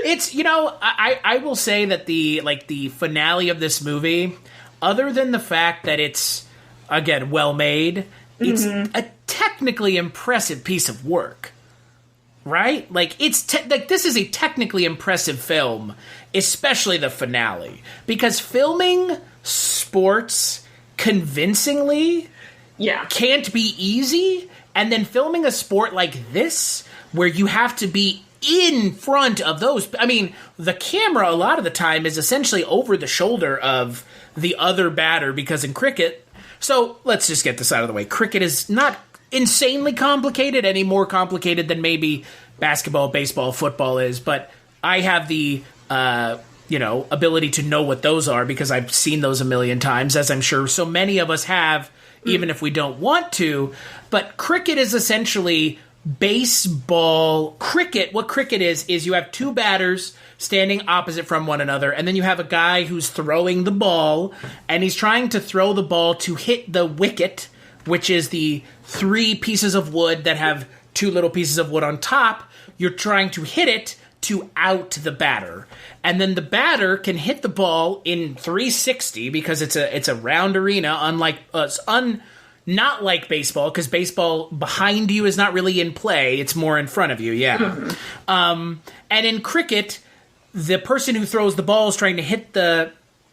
It's, I will say that the finale of this movie, other than the fact that it's, again, well made, it's a technically impressive piece of work. Right? Like, this is a technically impressive film, especially the finale. Because filming sports convincingly can't be easy, and then filming a sport like this where you have to be in front of those, I mean, the camera a lot of the time is essentially over the shoulder of the other batter, because in cricket, so let's just get this out of the way, cricket is not insanely complicated, any more complicated than maybe basketball, baseball, football is, but I have the ability to know what those are because I've seen those a million times, as I'm sure so many of us have, even if we don't want to. But cricket is essentially baseball, cricket, what cricket is you have two batters standing opposite from one another, and then you have a guy who's throwing the ball, and he's trying to throw the ball to hit the wicket, which is the 3 pieces of wood that have 2 little pieces of wood on top. You're trying to hit it to out the batter. And then the batter can hit the ball in 360 because it's a round arena, unlike not like baseball, because baseball behind you is not really in play. It's more in front of you, yeah. And in cricket, the person who throws the ball is trying to hit the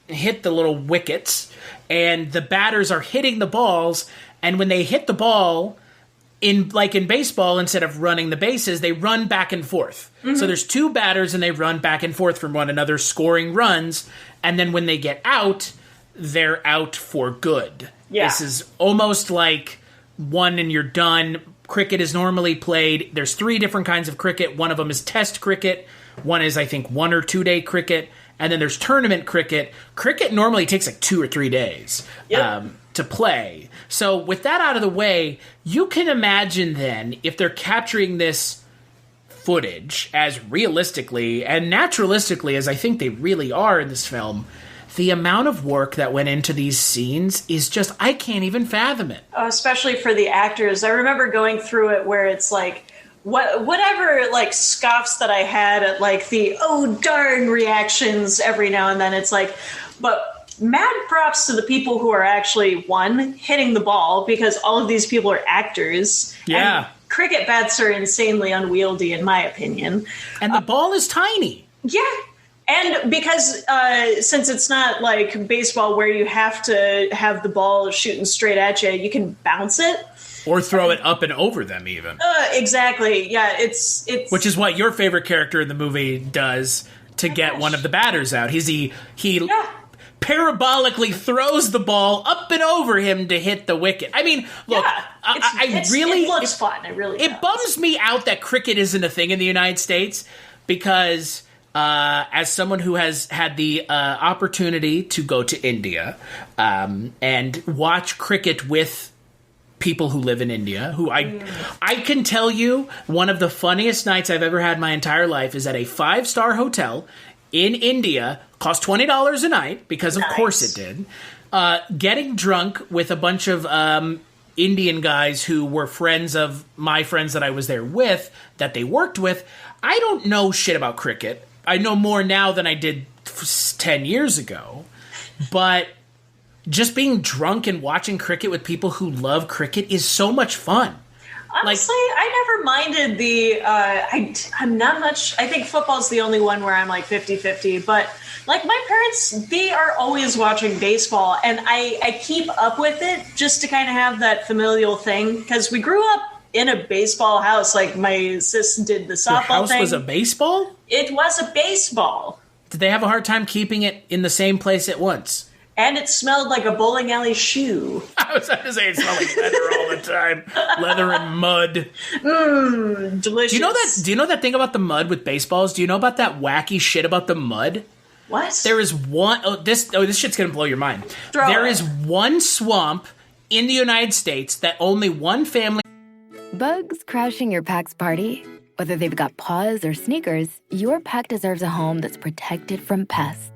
little wickets, and the batters are hitting the balls, and when they hit the ball, in baseball, instead of running the bases, they run back and forth. Mm-hmm. So there's 2 batters, and they run back and forth from one another, scoring runs, and then when they get out, they're out for good. Yeah. This is almost like one and you're done. Cricket is normally played. There's 3 different kinds of cricket. One of them is test cricket. One is, I think, 1 or 2 day cricket. And then there's tournament cricket. Cricket normally takes like 2 or 3 days to play. So with that out of the way, you can imagine then if they're capturing this footage as realistically and naturalistically as I think they really are in this film, the amount of work that went into these scenes is just, I can't even fathom it. Oh, especially for the actors. I remember going through it where it's like, whatever like scoffs that I had at like the oh darn reactions every now and then, it's like, but mad props to the people who are actually hitting the ball, because all of these people are actors. Yeah. And cricket bats are insanely unwieldy in my opinion. And the ball is tiny. Yeah. And because since it's not like baseball where you have to have the ball shooting straight at you, you can bounce it. Or throw it up and over them, even. Exactly. Yeah, it's which is what your favorite character in the movie does to get one of the batters out. He parabolically throws the ball up and over him to hit the wicket. I mean, look, it looks fun. It really does. Bums me out that cricket isn't a thing in the United States, because as someone who has had the opportunity to go to India and watch cricket with people who live in India, who I can tell you, one of the funniest nights I've ever had in my entire life is at a 5-star hotel in India. Cost $20 a night, because of course it did. Getting drunk with a bunch of Indian guys who were friends of my friends that I was there with, that they worked with. I don't know shit about cricket. I know more now than I did 10 years ago. But just being drunk and watching cricket with people who love cricket is so much fun. Honestly, I never minded the I'm not much. I think football's the only one where I'm like 50-50. But like my parents, they are always watching baseball. And I keep up with it just to kind of have that familial thing. Because we grew up in a baseball house. Like my sis did the softball Your house thing. Was a baseball? It was a baseball. Did they have a hard time keeping it in the same place at once? And it smelled like a bowling alley shoe. I was about to say it smelled like leather all the time. Leather and mud. Delicious. Do you know that thing about the mud with baseballs? Do you know about that wacky shit about the mud? What? There is one... this shit's going to blow your mind. There is one swamp in the United States that only one family... Bugs crashing your pack's party? Whether they've got paws or sneakers, your pack deserves a home that's protected from pests.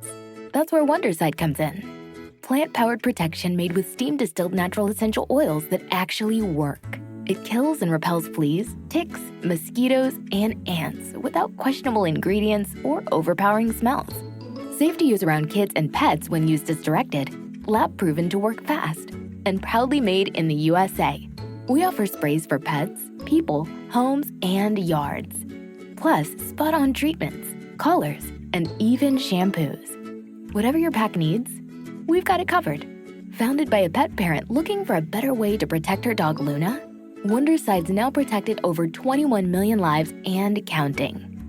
That's where Wondercide comes in. Plant-powered protection made with steam-distilled natural essential oils that actually work. It kills and repels fleas, ticks, mosquitoes, and ants without questionable ingredients or overpowering smells. Safe to use around kids and pets when used as directed. Lab-proven to work fast. And proudly made in the USA. We offer sprays for pets, people, homes, and yards. Plus, spot-on treatments, collars, and even shampoos. Whatever your pack needs, we've got it covered. Founded by a pet parent looking for a better way to protect her dog Luna, Wondercide's now protected over 21 million lives and counting.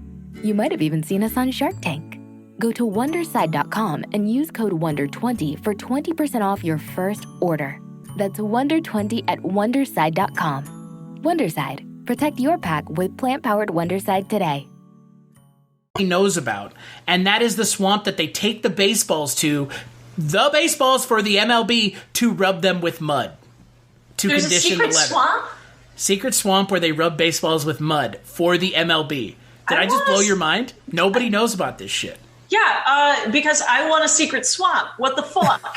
You might have even seen us on Shark Tank. Go to Wondercide.com and use code WONDER20 for 20% off your first order. That's WONDER20 at Wondercide.com. Wondercide. Protect your pack with plant-powered Wondercide today. He knows about, and that is the swamp that they take the baseballs to, the baseballs for the MLB, to rub them with mud to There's condition a secret the leather. Swamp? secret swamp where they rub baseballs with mud for the MLB. Did I just blow your mind? Nobody knows about this shit. Yeah, because I want a secret swamp. What the fuck?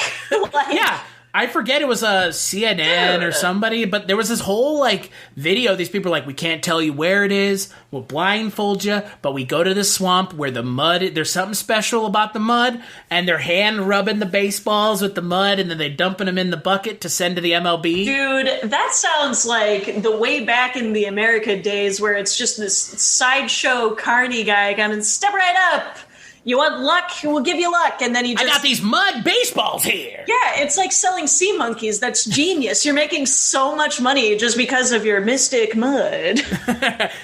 Yeah. I forget it was a CNN or somebody, but there was this whole, like, video. These people are like, we can't tell you where it is. We'll blindfold you, but we go to the swamp where the mud, there's something special about the mud, and they're hand rubbing the baseballs with the mud, and then they're dumping them in the bucket to send to the MLB. Dude, that sounds like the way back in the America days where it's just this sideshow carny guy coming, step right up. You want luck? We'll give you luck. And then I got these mud baseballs here. Yeah, it's like selling sea monkeys. That's genius. You're making so much money just because of your mystic mud.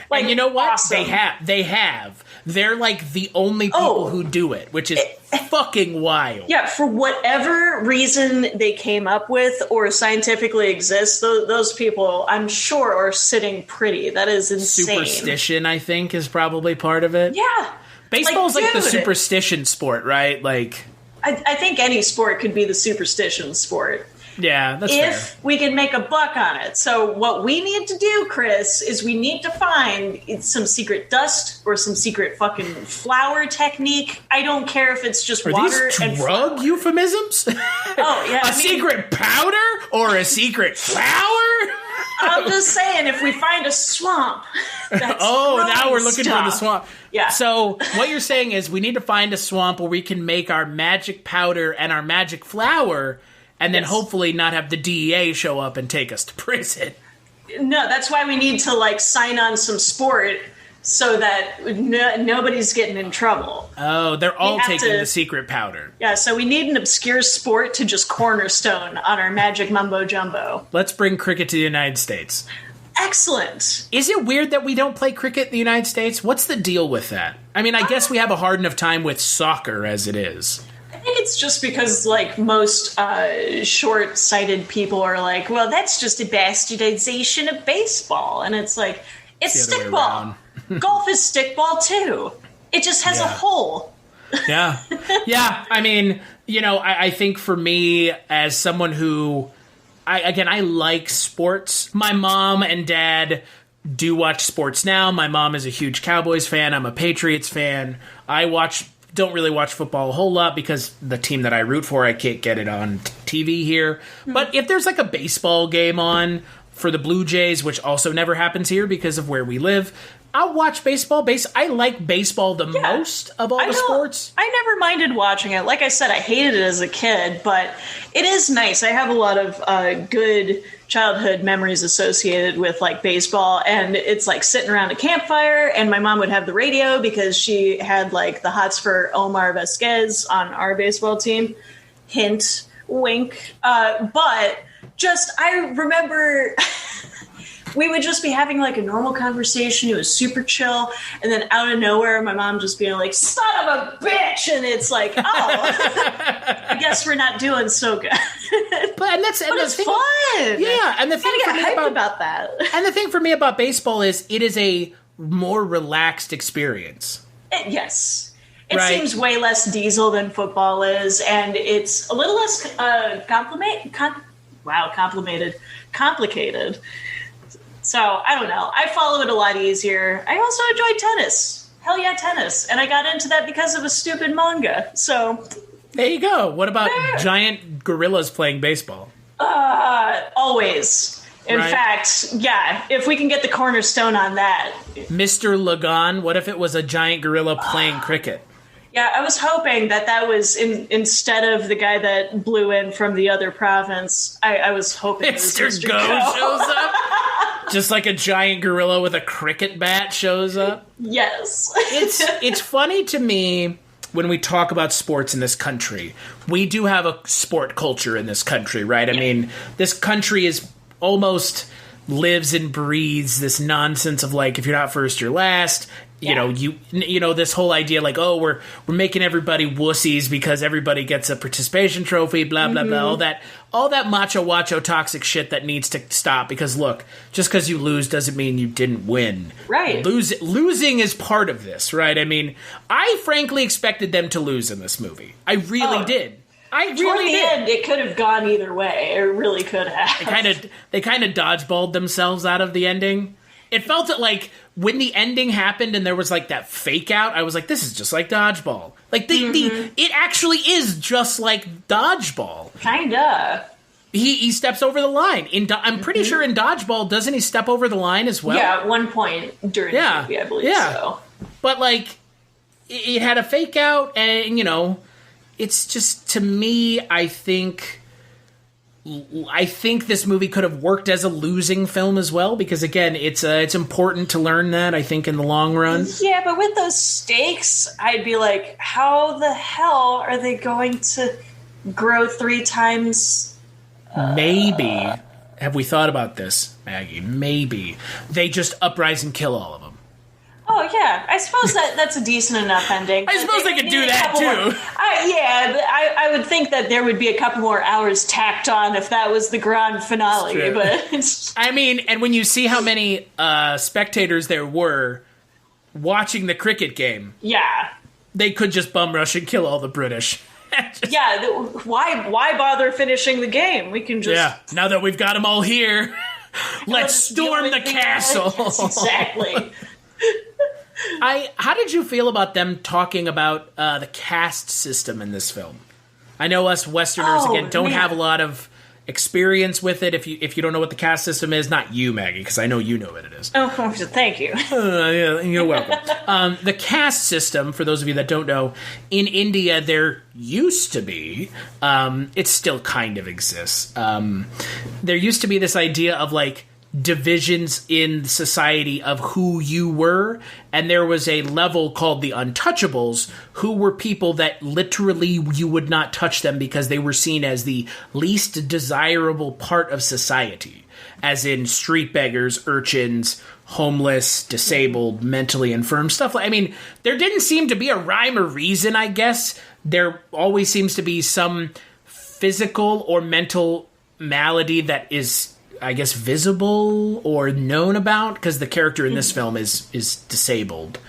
Like, and you know what? Awesome. They have. They're like the only people who do it, which is fucking wild. Yeah, for whatever reason they came up with or scientifically exist, those people, I'm sure, are sitting pretty. That is insane. Superstition, I think, is probably part of it. Yeah. Baseball's like the superstition sport, right? Like, I think any sport could be the superstition sport. Yeah, that's fair. If we can make a buck on it. So what we need to do, Chris, is we need to find some secret dust or some secret fucking flour technique. I don't care if it's just water these and drug flour. Euphemisms? Oh, yeah. Secret powder or a secret flour? I'm just saying, if we find a swamp. Now we're looking for the swamp. Yeah. So what you're saying is we need to find a swamp where we can make our magic powder and our magic flour, and then hopefully not have the DEA show up and take us to prison. No, that's why we need to like sign on some sport so that nobody's getting in trouble. Oh, they're all taking the secret powder. Yeah, so we need an obscure sport to just cornerstone on our magic mumbo jumbo. Let's bring cricket to the United States. Excellent. Is it weird that we don't play cricket in the United States? What's the deal with that? I mean, I guess we have a hard enough time with soccer as it is. I think it's just because, like, most short-sighted people are like, well, that's just a bastardization of baseball. And it's like, it's stickball. Golf is stickball, too. It just has a hole. Yeah. Yeah, I mean, you know, I think for me, as someone who... I like sports. My mom and dad do watch sports now. My mom is a huge Cowboys fan. I'm a Patriots fan. Don't really watch football a whole lot because the team that I root for, I can't get it on TV here. Mm-hmm. But if there's like a baseball game on for the Blue Jays, which also never happens here because of where we live, I'll watch baseball. I like baseball the most of all the sports. I never minded watching it. Like I said, I hated it as a kid, but it is nice. I have a lot of good childhood memories associated with like baseball, and it's like sitting around a campfire, and my mom would have the radio because she had like the hots for Omar Vazquez on our baseball team. Hint, wink. But just, I remember... we would just be having like a normal conversation. It was super chill. And then out of nowhere, my mom just being like, son of a bitch. And it's like, oh, I guess we're not doing so good. But it's fun. Yeah. And the thing for me about that. And the thing for me about baseball is it is a more relaxed experience. Yes. It seems way less diesel than football is. And it's a little less complicated. So, I don't know. I follow it a lot easier. I also enjoy tennis. Hell yeah, tennis. And I got into that because of a stupid manga. So... there you go. What about giant gorillas playing baseball? Always. In fact, yeah, if we can get the cornerstone on that. Mr. Lagaan, what if it was a giant gorilla playing cricket? Yeah, I was hoping that was instead of the guy that blew in from the other province. I was hoping Mr. Go shows up. Just like a giant gorilla with a cricket bat shows up. Yes. It's funny to me when we talk about sports in this country. We do have a sport culture in this country, right? I mean, this country is almost lives and breathes this nonsense of like, if you're not first, you're last. You know, this whole idea like, oh, we're making everybody wussies because everybody gets a participation trophy, blah, blah, blah. All that macho toxic shit that needs to stop because, look, just because you lose doesn't mean you didn't win. Right. Losing is part of this, right? I mean, I frankly expected them to lose in this movie. I really did. Toward the end, it could have gone either way. It really could have. They kind of dodgeballed themselves out of the ending. It felt like when the ending happened and there was like that fake out, I was like, this is just like dodgeball. Like it actually is just like dodgeball. Kinda. He steps over the line. I'm pretty sure in dodgeball, doesn't he step over the line as well? Yeah, at one point during the movie, I believe so. But like, it had a fake out, and it's just, to me, I think this movie could have worked as a losing film as well, because again, it's important to learn that, I think, in the long run. Yeah, but with those stakes, I'd be like, how the hell are they going to grow 3 times? Maybe, have we thought about this, Maggie? Maybe they just uprise and kill all of them. Oh, yeah. I suppose that's a decent enough ending. I suppose they could do that, too. I would think that there would be a couple more hours tacked on if that was the grand finale. But I mean, and when you see how many spectators there were watching the cricket game, they could just bum rush and kill all the British. Why bother finishing the game? We can just... now that we've got them all here, let's storm the castle. Yes, exactly. How did you feel about them talking about the caste system in this film? I know us Westerners don't have a lot of experience with it. If you don't know what the caste system is, not you, Maggie, because I know you know what it is. Oh, thank you. You're welcome. The caste system, for those of you that don't know, in India there used to be, it still kind of exists. There used to be this idea of like divisions in society of who you were, and there was a level called the untouchables, who were people that literally you would not touch them because they were seen as the least desirable part of society, as in street beggars, urchins, homeless, disabled, mentally infirm, stuff like, I mean, there didn't seem to be a rhyme or reason, I guess. There always seems to be some physical or mental malady that is, I guess, visible or known about, because the character in this film is disabled.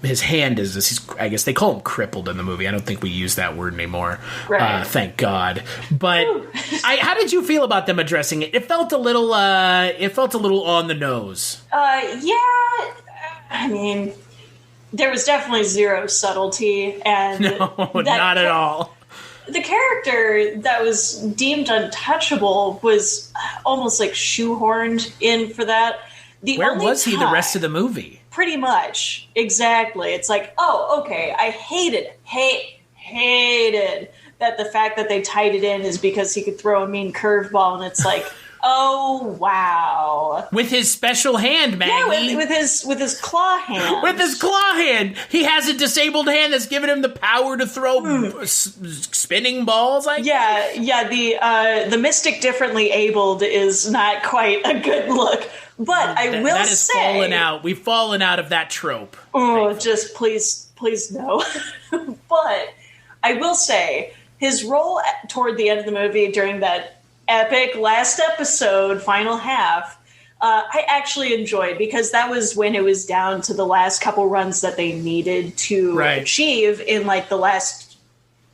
His hand is, I guess they call him crippled in the movie. I don't think we use that word anymore. Right. Thank God. But how did you feel about them addressing it? It felt a little on the nose. I mean, there was definitely zero subtlety, and no, not at all. The character that was deemed untouchable was almost like shoehorned in for that. Where was he the rest of the movie? Pretty much. Exactly. It's like, oh, okay, I hated that the fact that they tied it in is because he could throw a mean curveball, and it's like, oh, wow. With his special hand, Maggie. Yeah, with his claw hand. With his claw hand. He has a disabled hand that's given him the power to throw spinning balls, I guess. Yeah, the mystic differently abled is not quite a good look. But I will say... That has fallen out. We've fallen out of that trope. Oh, just please no. But I will say, his role toward the end of the movie during that epic last episode, final half, I actually enjoyed, because that was when it was down to the last couple runs that they needed to achieve in like the last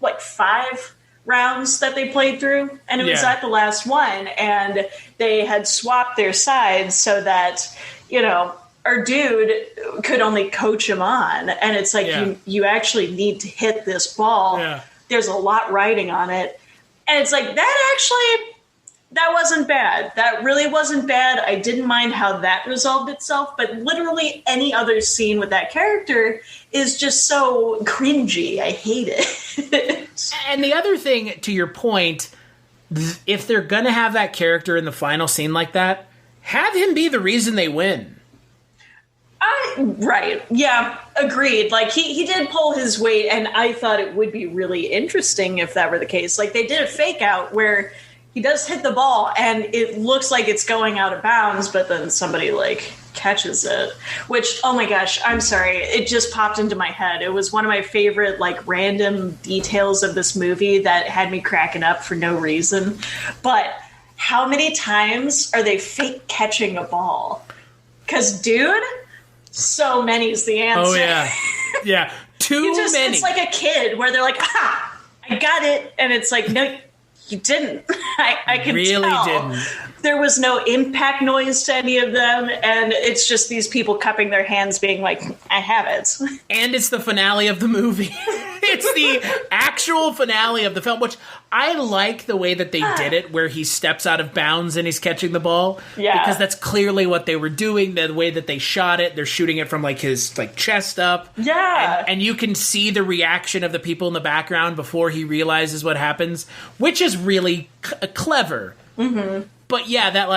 5 rounds that they played through, and it was at the last one, and they had swapped their sides so that our dude could only coach him on, and it's like you actually need to hit this ball. There's a lot riding on it, and it's like that wasn't bad. That really wasn't bad. I didn't mind how that resolved itself, but literally any other scene with that character is just so cringy. I hate it. And the other thing, to your point, if they're going to have that character in the final scene like that, have him be the reason they win. Right. Yeah, agreed. Like, he did pull his weight, and I thought it would be really interesting if that were the case. Like, they did a fake out where he does hit the ball, and it looks like it's going out of bounds, but then somebody, catches it. Which, oh my gosh, I'm sorry. It just popped into my head. It was one of my favorite, random details of this movie that had me cracking up for no reason. But how many times are they fake catching a ball? Because, dude, so many is the answer. Oh, yeah. Yeah, too many. It's like a kid where they're like, ha! I got it. And it's like, no, you didn't. I can really tell. Didn't. There was no impact noise to any of them. And it's just these people cupping their hands being like, I have it. And it's the finale of the movie. It's the actual finale of the film, which I like the way that they did it, where he steps out of bounds and he's catching the ball. Yeah. Because that's clearly what they were doing, the way that they shot it. They're shooting it from like his like chest up. Yeah. And you can see the reaction of the people in the background before he realizes what happens, which is really clever. Mm-hmm. But yeah, that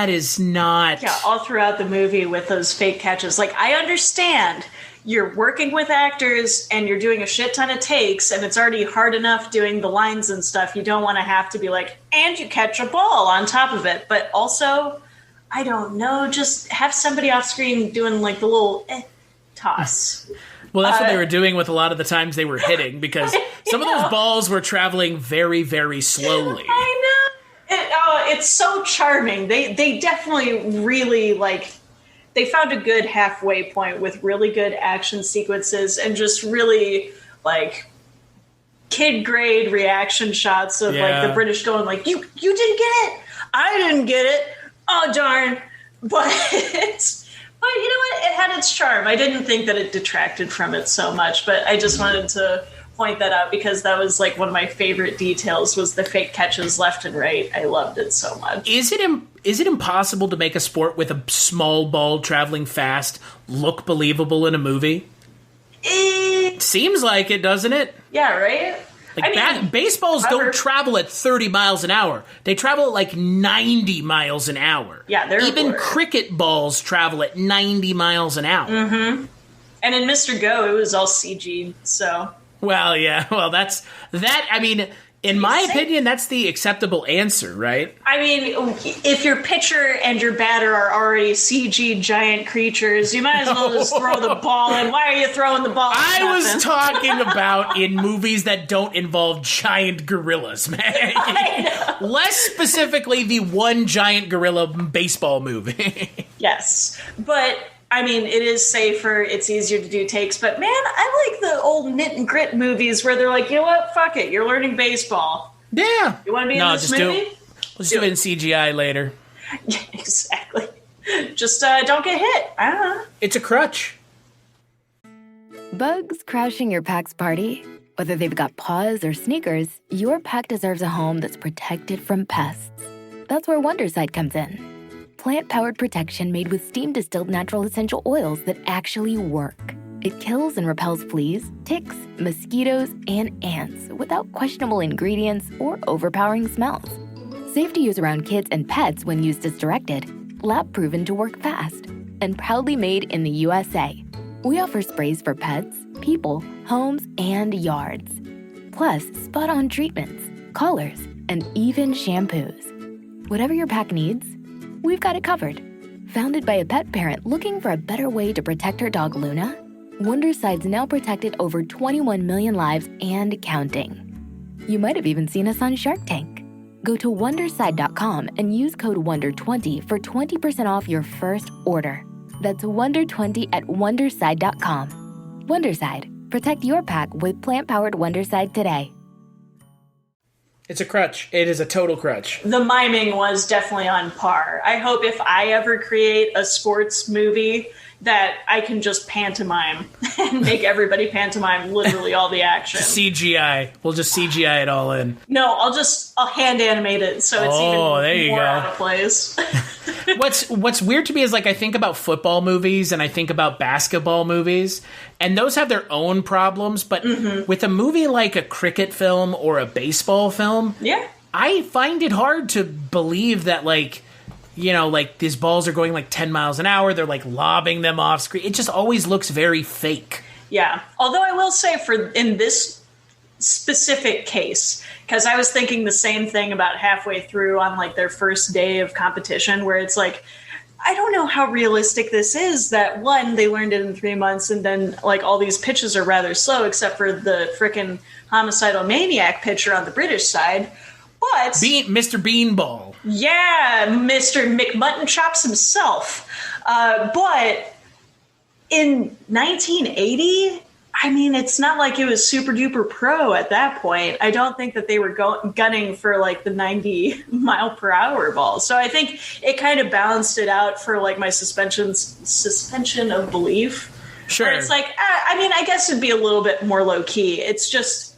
is not... Yeah, all throughout the movie with those fake catches. Like, I understand you're working with actors and you're doing a shit ton of takes and it's already hard enough doing the lines and stuff. You don't want to have to be like, and you catch a ball on top of it. But also, I don't know, just have somebody off screen doing like the little toss. Well, that's what they were doing with a lot of the times they were hitting, because some of those balls were traveling very, very slowly. I know. It's so charming. They definitely really, like, they found a good halfway point with really good action sequences and just really, like, kid grade reaction shots of, like, the British going, like, you didn't get it? I didn't get it. Oh, darn. But you know what? It had its charm. I didn't think that it detracted from it so much, but I just wanted to point that out because that was like one of my favorite details was the fake catches left and right. I loved it so much. Is it impossible to make a sport with a small ball traveling fast look believable in a movie? It seems like it, doesn't it? Yeah, right? Like baseballs don't travel at 30 miles an hour. They travel at like 90 miles an hour. Yeah, even cricket balls travel at 90 miles an hour. Mm-hmm. And in Mr. Go, it was all CG, so... Well, yeah. Well, that. I mean, in my opinion, that's the acceptable answer, right? I mean, if your pitcher and your batter are already CG giant creatures, you might as well just throw the ball in. Why are you throwing the ball? I was talking about in movies that don't involve giant gorillas, man. Less specifically, the one giant gorilla baseball movie. Yes, but... I mean, it is safer, it's easier to do takes, but man, I like the old knit and grit movies where they're like, you know what, fuck it, you're learning baseball. Yeah. You want to be in this movie? Let's do it in CGI later. Yeah, exactly. Just don't get hit. I don't know. It's a crutch. Bugs crashing your pack's party? Whether they've got paws or sneakers, your pack deserves a home that's protected from pests. That's where Wondercide comes in. Plant-powered protection made with steam-distilled natural essential oils that actually work. It kills and repels fleas, ticks, mosquitoes, and ants without questionable ingredients or overpowering smells. Safe to use around kids and pets when used as directed. Lab-proven to work fast. And proudly made in the USA. We offer sprays for pets, people, homes, and yards. Plus, spot-on treatments, collars, and even shampoos. Whatever your pack needs, we've got it covered. Founded by a pet parent looking for a better way to protect her dog Luna, Wonderside's now protected over 21 million lives and counting. You might have even seen us on Shark Tank. Go to Wonderside.com and use code WONDER20 for 20% off your first order. That's WONDER20 at Wonderside.com. Wonderside. Protect your pack with plant-powered Wonderside today. It's a crutch. It is a total crutch. The miming was definitely on par. I hope if I ever create a sports movie that I can just pantomime and make everybody pantomime literally all the action. CGI. We'll just CGI it all in. No, I'll hand animate it so it's even more out of place. What's weird to me is, like, I think about football movies and I think about basketball movies, and those have their own problems, but with a movie like a cricket film or a baseball film, I find it hard to believe that, like, you know, like, these balls are going like 10 miles an hour, they're like lobbing them off screen. It just always looks very fake. Yeah. Although I will say in this specific case, because I was thinking the same thing about halfway through on like their first day of competition, where it's like, I don't know how realistic this is that one, they learned it in 3 months and then like all these pitches are rather slow except for the frickin' homicidal maniac pitcher on the British side. But Mr. Beanball. Yeah, Mr. McMutton-chops himself. But in 1980, I mean, it's not like it was super duper pro at that point. I don't think that they were gunning for like the 90 mile per hour ball. So I think it kind of balanced it out for like my suspension of belief. Sure. Where it's like, I mean, I guess it'd be a little bit more low key. It's just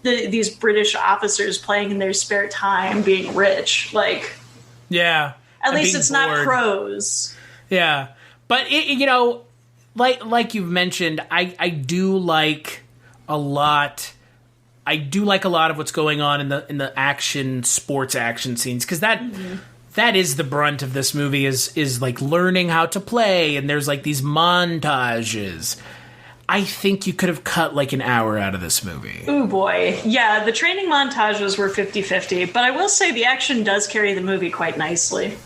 these British officers playing in their spare time, being rich. Like, yeah. At least it's bored. Not pros. Yeah. But, like you've mentioned, I do like a lot. I do like a lot of what's going on in the sports action scenes, because that is the brunt of this movie is like learning how to play, and there's like these montages. I think you could have cut like an hour out of this movie. Ooh, boy. Yeah, the training montages were 50-50, but I will say the action does carry the movie quite nicely.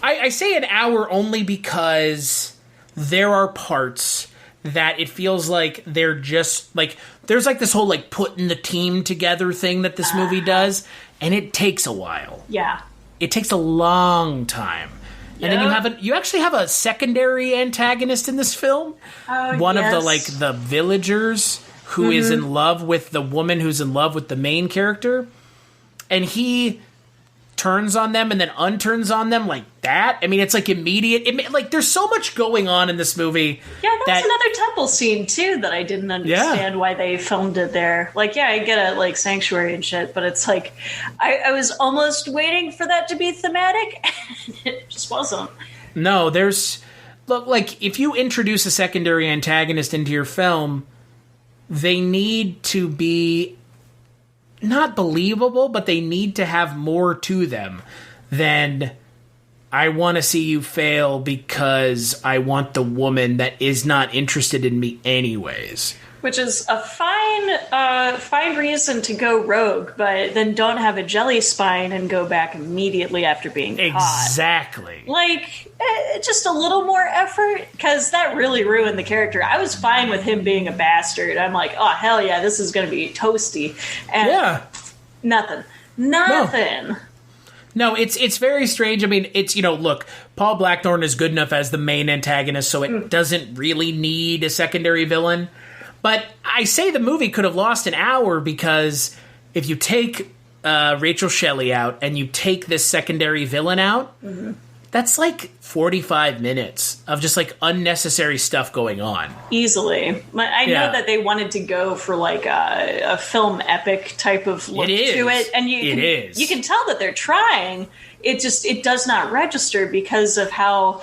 I say an hour only because there are parts that it feels like they're just like, there's like this whole like putting the team together thing that this movie does, and it takes a while. Yeah. It takes a long time. And then you actually have a secondary antagonist in this film. Oh, One of the villagers who is in love with the woman who's in love with the main character. And he turns on them and then unturns on them like that. I mean, it's like immediate. Like, there's so much going on in this movie. Yeah, that's another temple scene too that I didn't understand why they filmed it there. Like, yeah, I get it, like sanctuary and shit, but it's like I was almost waiting for that to be thematic. It just wasn't. No, like if you introduce a secondary antagonist into your film, they need to be not believable, but they need to have more to them than I want to see you fail because I want the woman that is not interested in me anyways. Which is a fine reason to go rogue, but then don't have a jelly spine and go back immediately after being caught. Exactly. Like, just a little more effort, because that really ruined the character. I was fine with him being a bastard. I'm like, oh, hell yeah, this is going to be toasty. And nothing. No, it's very strange. I mean, it's, look, Paul Blackthorne is good enough as the main antagonist, so it doesn't really need a secondary villain. But I say the movie could have lost an hour because if you take Rachel Shelley out and you take this secondary villain out, that's like 45 minutes of just like unnecessary stuff going on. Easily. I know that they wanted to go for like a film epic type of look to it. And you can tell that they're trying. It does not register because of how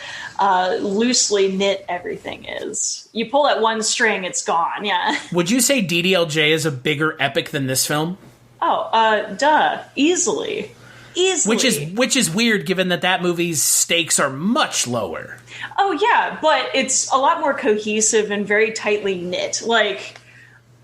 loosely knit everything is. You pull at one string, it's gone. Yeah. Would you say DDLJ is a bigger epic than this film? Oh, duh. Easily. Which is weird, given that movie's stakes are much lower. Oh yeah, but it's a lot more cohesive and very tightly knit. Like,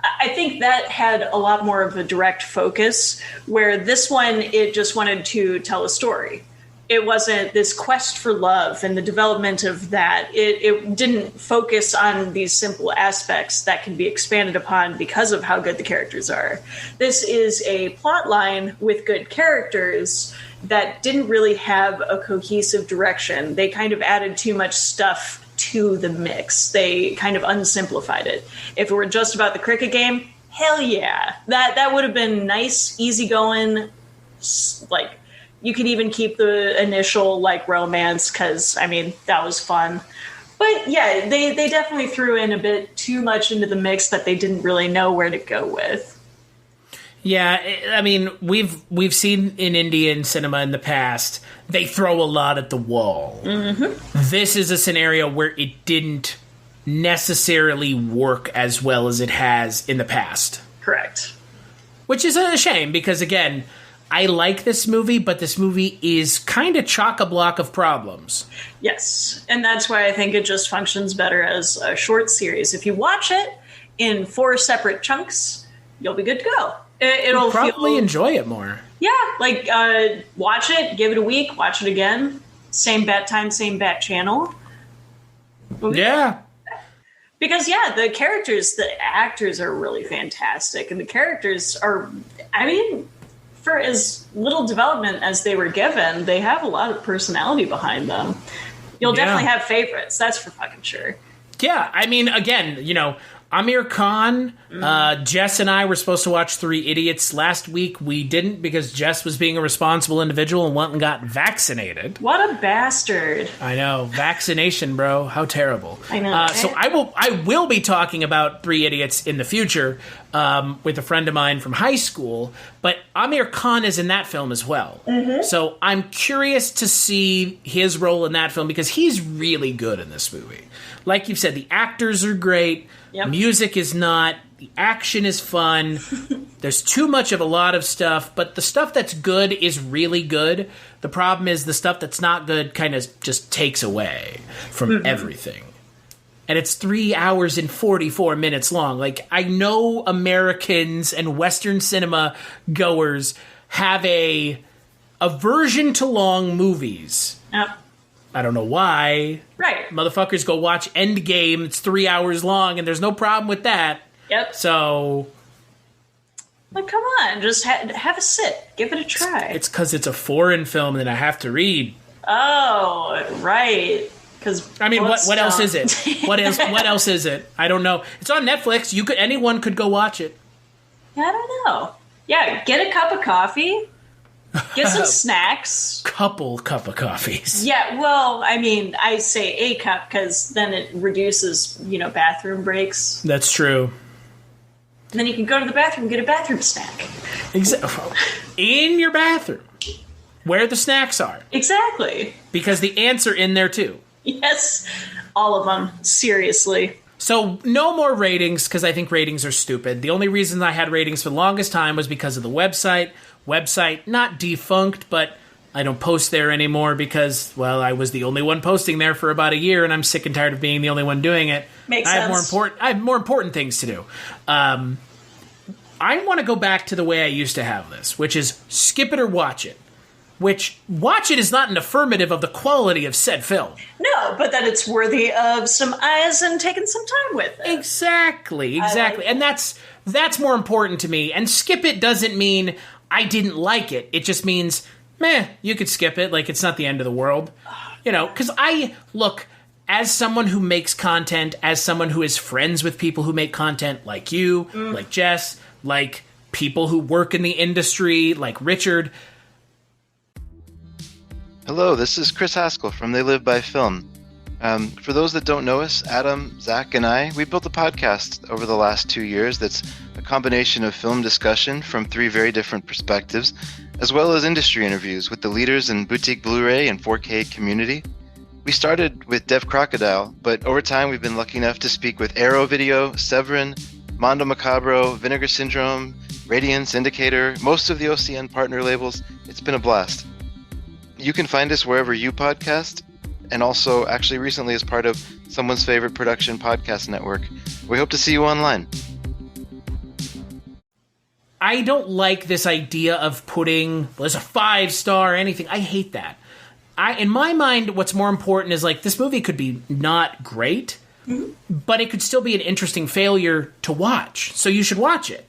I think that had a lot more of a direct focus, where this one, it just wanted to tell a story. It wasn't this quest for love and the development of that. It didn't focus on these simple aspects that can be expanded upon because of how good the characters are. This is a plot line with good characters that didn't really have a cohesive direction. They kind of added too much stuff to the mix. They kind of unsimplified it. If it were just about the cricket game, hell yeah. That would have been nice, easygoing, like, you could even keep the initial, like, romance, because, I mean, that was fun. But, yeah, they definitely threw in a bit too much into the mix that they didn't really know where to go with. Yeah, I mean, we've seen in Indian cinema in the past, they throw a lot at the wall. This is a scenario where it didn't necessarily work as well as it has in the past. Correct. Which is a shame, because, again, I like this movie, but this movie is kind of chock-a-block of problems. Yes, and that's why I think it just functions better as a short series. If you watch it in 4 separate chunks, you'll be good to go. You'll probably enjoy it more. Yeah, like, watch it, give it a week, watch it again. Same bat time, same bat channel. Yeah. Because, yeah, the actors are really fantastic. And the characters are, I mean, for as little development as they were given, they have a lot of personality behind them. You'll definitely have favorites. That's for fucking sure. Yeah, I mean, again, Aamir Khan, Jess and I were supposed to watch Three Idiots last week. We didn't because Jess was being a responsible individual and went and got vaccinated. What a bastard. I know. Vaccination, bro. How terrible. I know. So I will be talking about Three Idiots in the future with a friend of mine from high school, but Aamir Khan is in that film as well. Mm-hmm. So I'm curious to see his role in that film because he's really good in this movie. Like you've said, the actors are great. Yep. Music is not. The action is fun. There's too much of a lot of stuff, but the stuff that's good is really good. The problem is the stuff that's not good kind of just takes away from everything. And it's 3 hours and 44 minutes long. Like, I know Americans and Western cinema goers have a aversion to long movies. Yep. I don't know why. Right. Motherfuckers go watch Endgame. It's 3 hours long, and there's no problem with that. Yep. So, like, come on, just have a sit, give it a try. It's because it's a foreign film that I have to read. Oh, right. Because I mean, what else is it? What else is it? I don't know. It's on Netflix. Anyone could go watch it. I don't know. Yeah, get a cup of coffee. Get some snacks. Couple cup of coffees. Yeah, well, I mean, I say a cup because then it reduces, bathroom breaks. That's true. And then you can go to the bathroom and get a bathroom snack. In your bathroom. Where the snacks are. Exactly. Because the ants are in there too. Yes. All of them. Seriously. So, no more ratings, because I think ratings are stupid. The only reason I had ratings for the longest time was because of the website. Website, not defunct, but I don't post there anymore because, well, I was the only one posting there for about a year, and I'm sick and tired of being the only one doing it. Makes sense. I have more important things to do. I want to go back to the way I used to have this, which is skip it or watch it. Which, watch it is not an affirmative of the quality of said film. No, but that it's worthy of some eyes and taking some time with it. Exactly. And that's more important to me. And skip it doesn't mean I didn't like it. It just means, you could skip it. Like, it's not the end of the world. Because as someone who makes content, as someone who is friends with people who make content like you, like Jess, like people who work in the industry, like Richard. Hello, this is Chris Haskell from They Live by Film. For those that don't know us, Adam, Zach, and I, we built a podcast over the last 2 years that's a combination of film discussion from 3 very different perspectives, as well as industry interviews with the leaders in boutique Blu-ray and 4K community. We started with Dev Crocodile, but over time we've been lucky enough to speak with Arrow Video, Severin, Mondo Macabro, Vinegar Syndrome, Radiance, Indicator, most of the OCN partner labels. It's been a blast. You can find us wherever you podcast, and also actually recently as part of Someone's Favorite Production Podcast Network. We hope to see you online. I don't like this idea of putting, there's a 5-star anything. I hate that. In my mind, what's more important is, like, this movie could be not great, but it could still be an interesting failure to watch. So you should watch it.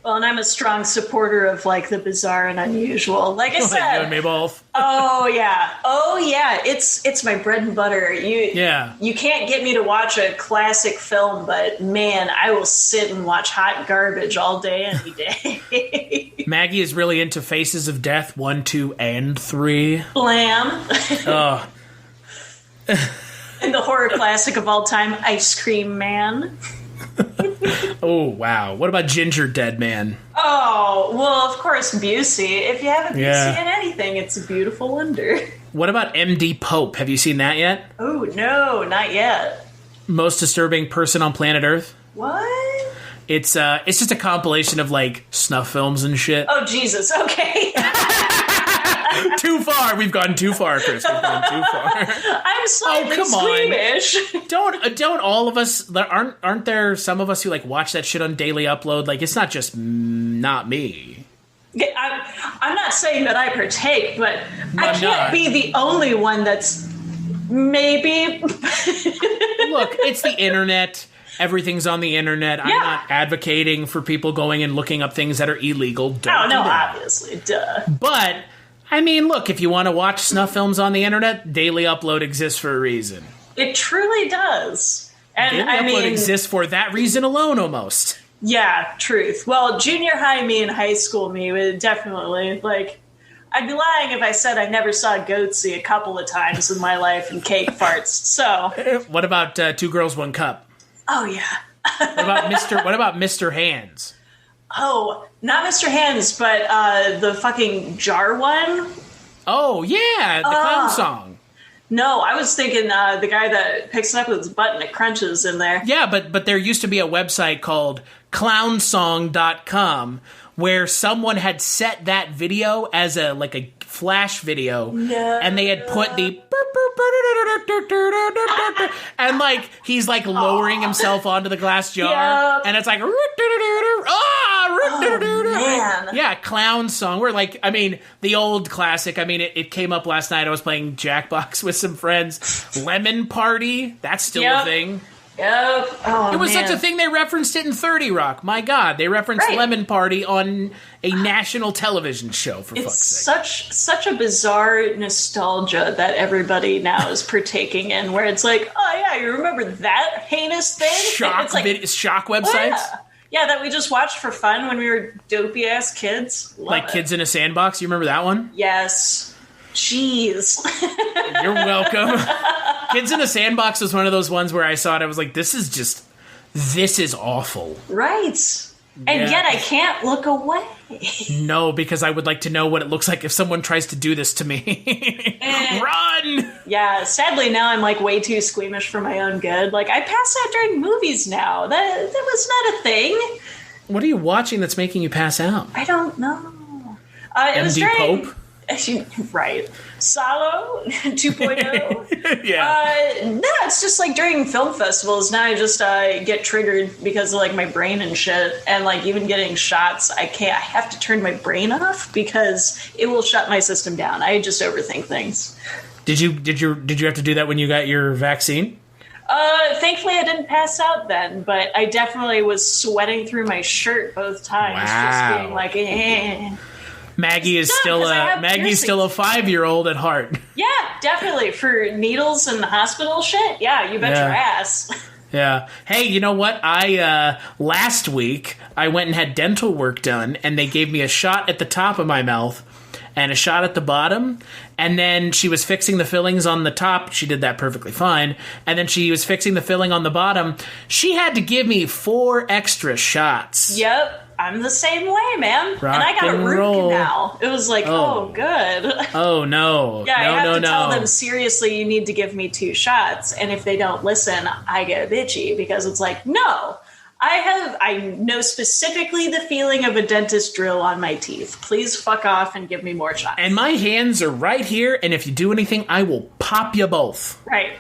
Well, and I'm a strong supporter of, like, the bizarre and unusual. Like I said. You and me both. Oh, yeah. It's my bread and butter. You can't get me to watch a classic film, but, man, I will sit and watch hot garbage all day, any day. Maggie is really into Faces of Death 1, 2, and 3. Blam. Oh. And the horror classic of all time, Ice Cream Man. Oh, wow. What about Ginger Dead Man? Oh, well, of course, Busey. If you haven't seen anything, it's a beautiful wonder. What about MD Pope? Have you seen that yet? Oh, no, not yet. Most disturbing person on planet Earth? What? It's just a compilation of, like, snuff films and shit. Oh, Jesus, okay. Too far. We've gone too far, Chris. We've gone too far. I'm slightly squeamish. Don't all of us, aren't there some of us who, like, watch that shit on daily upload? Like, it's not just not me. I'm not saying that I partake, but I can't be the only one that's maybe. Look, it's the internet. Everything's on the internet. I'm not advocating for people going and looking up things that are illegal. Don't do that. Obviously, duh. But, I mean, look, if you want to watch snuff films on the internet, Daily Upload exists for a reason. It truly does. And Daily I Upload mean, exists for that reason alone, almost. Yeah, truth. Well, junior high me and high school me would definitely, like, I'd be lying if I said I never saw Goatsy a couple of times in my life and cake farts. So, What about Two Girls, One Cup? oh yeah. What about Mr. Hands? Oh, not Mr. Hands, but the fucking jar one. Oh yeah, the clown song. No, I was thinking the guy that picks it up with his butt and it crunches in there. Yeah, but there used to be a website called clownsong.com where someone had set that video as a flash video, and they had put the and he's lowering himself onto the glass jar, and it's like man. Yeah, clown song. We're the old classic. It came up last night. I was playing Jackbox with some friends. Lemon Party, that's still a thing. Yep. Oh, it was such a thing. They referenced it in 30 Rock. My God, they referenced Lemon Party on a national television show. For fuck's sake, such a bizarre nostalgia that everybody now is partaking in. Where it's like, oh yeah, you remember that heinous thing? Shock websites. Yeah, that we just watched for fun when we were dopey ass kids. Love Kids in a Sandbox. You remember that one? Yes. Jeez. You're welcome. Kids in a Sandbox was one of those ones where I saw it. I was like, this is awful. Right. And yet I can't look away. No, because I would like to know what it looks like if someone tries to do this to me. Run! Yeah, sadly now I'm way too squeamish for my own good. I pass out during movies now. That was not a thing. What are you watching that's making you pass out? I don't know. It was during... Pope? Right. Salo 2.0. Yeah. No, it's just during film festivals now I just get triggered because of my brain and shit, and even getting shots I have to turn my brain off because it will shut my system down. I just overthink things. Did you have to do that when you got your vaccine? Thankfully I didn't pass out then, but I definitely was sweating through my shirt both times. Wow. Just being Maggie is still a 5-year-old at heart. Yeah, definitely. For needles and hospital shit, yeah, you bet your ass. Yeah. Hey, you know what? Last week I went and had dental work done, and they gave me a shot at the top of my mouth and a shot at the bottom, and then she was fixing the fillings on the top. She did that perfectly fine. And then she was fixing the filling on the bottom. She had to give me 4 extra shots. Yep. I'm the same way, man. And I got a root canal. It was oh good. Oh, no. Yeah, I have to tell them, seriously, you need to give me 2 shots. And if they don't listen, I get bitchy because it's no. I know specifically the feeling of a dentist drill on my teeth. Please fuck off and give me more shots. And my hands are right here, and if you do anything, I will pop you both. Right.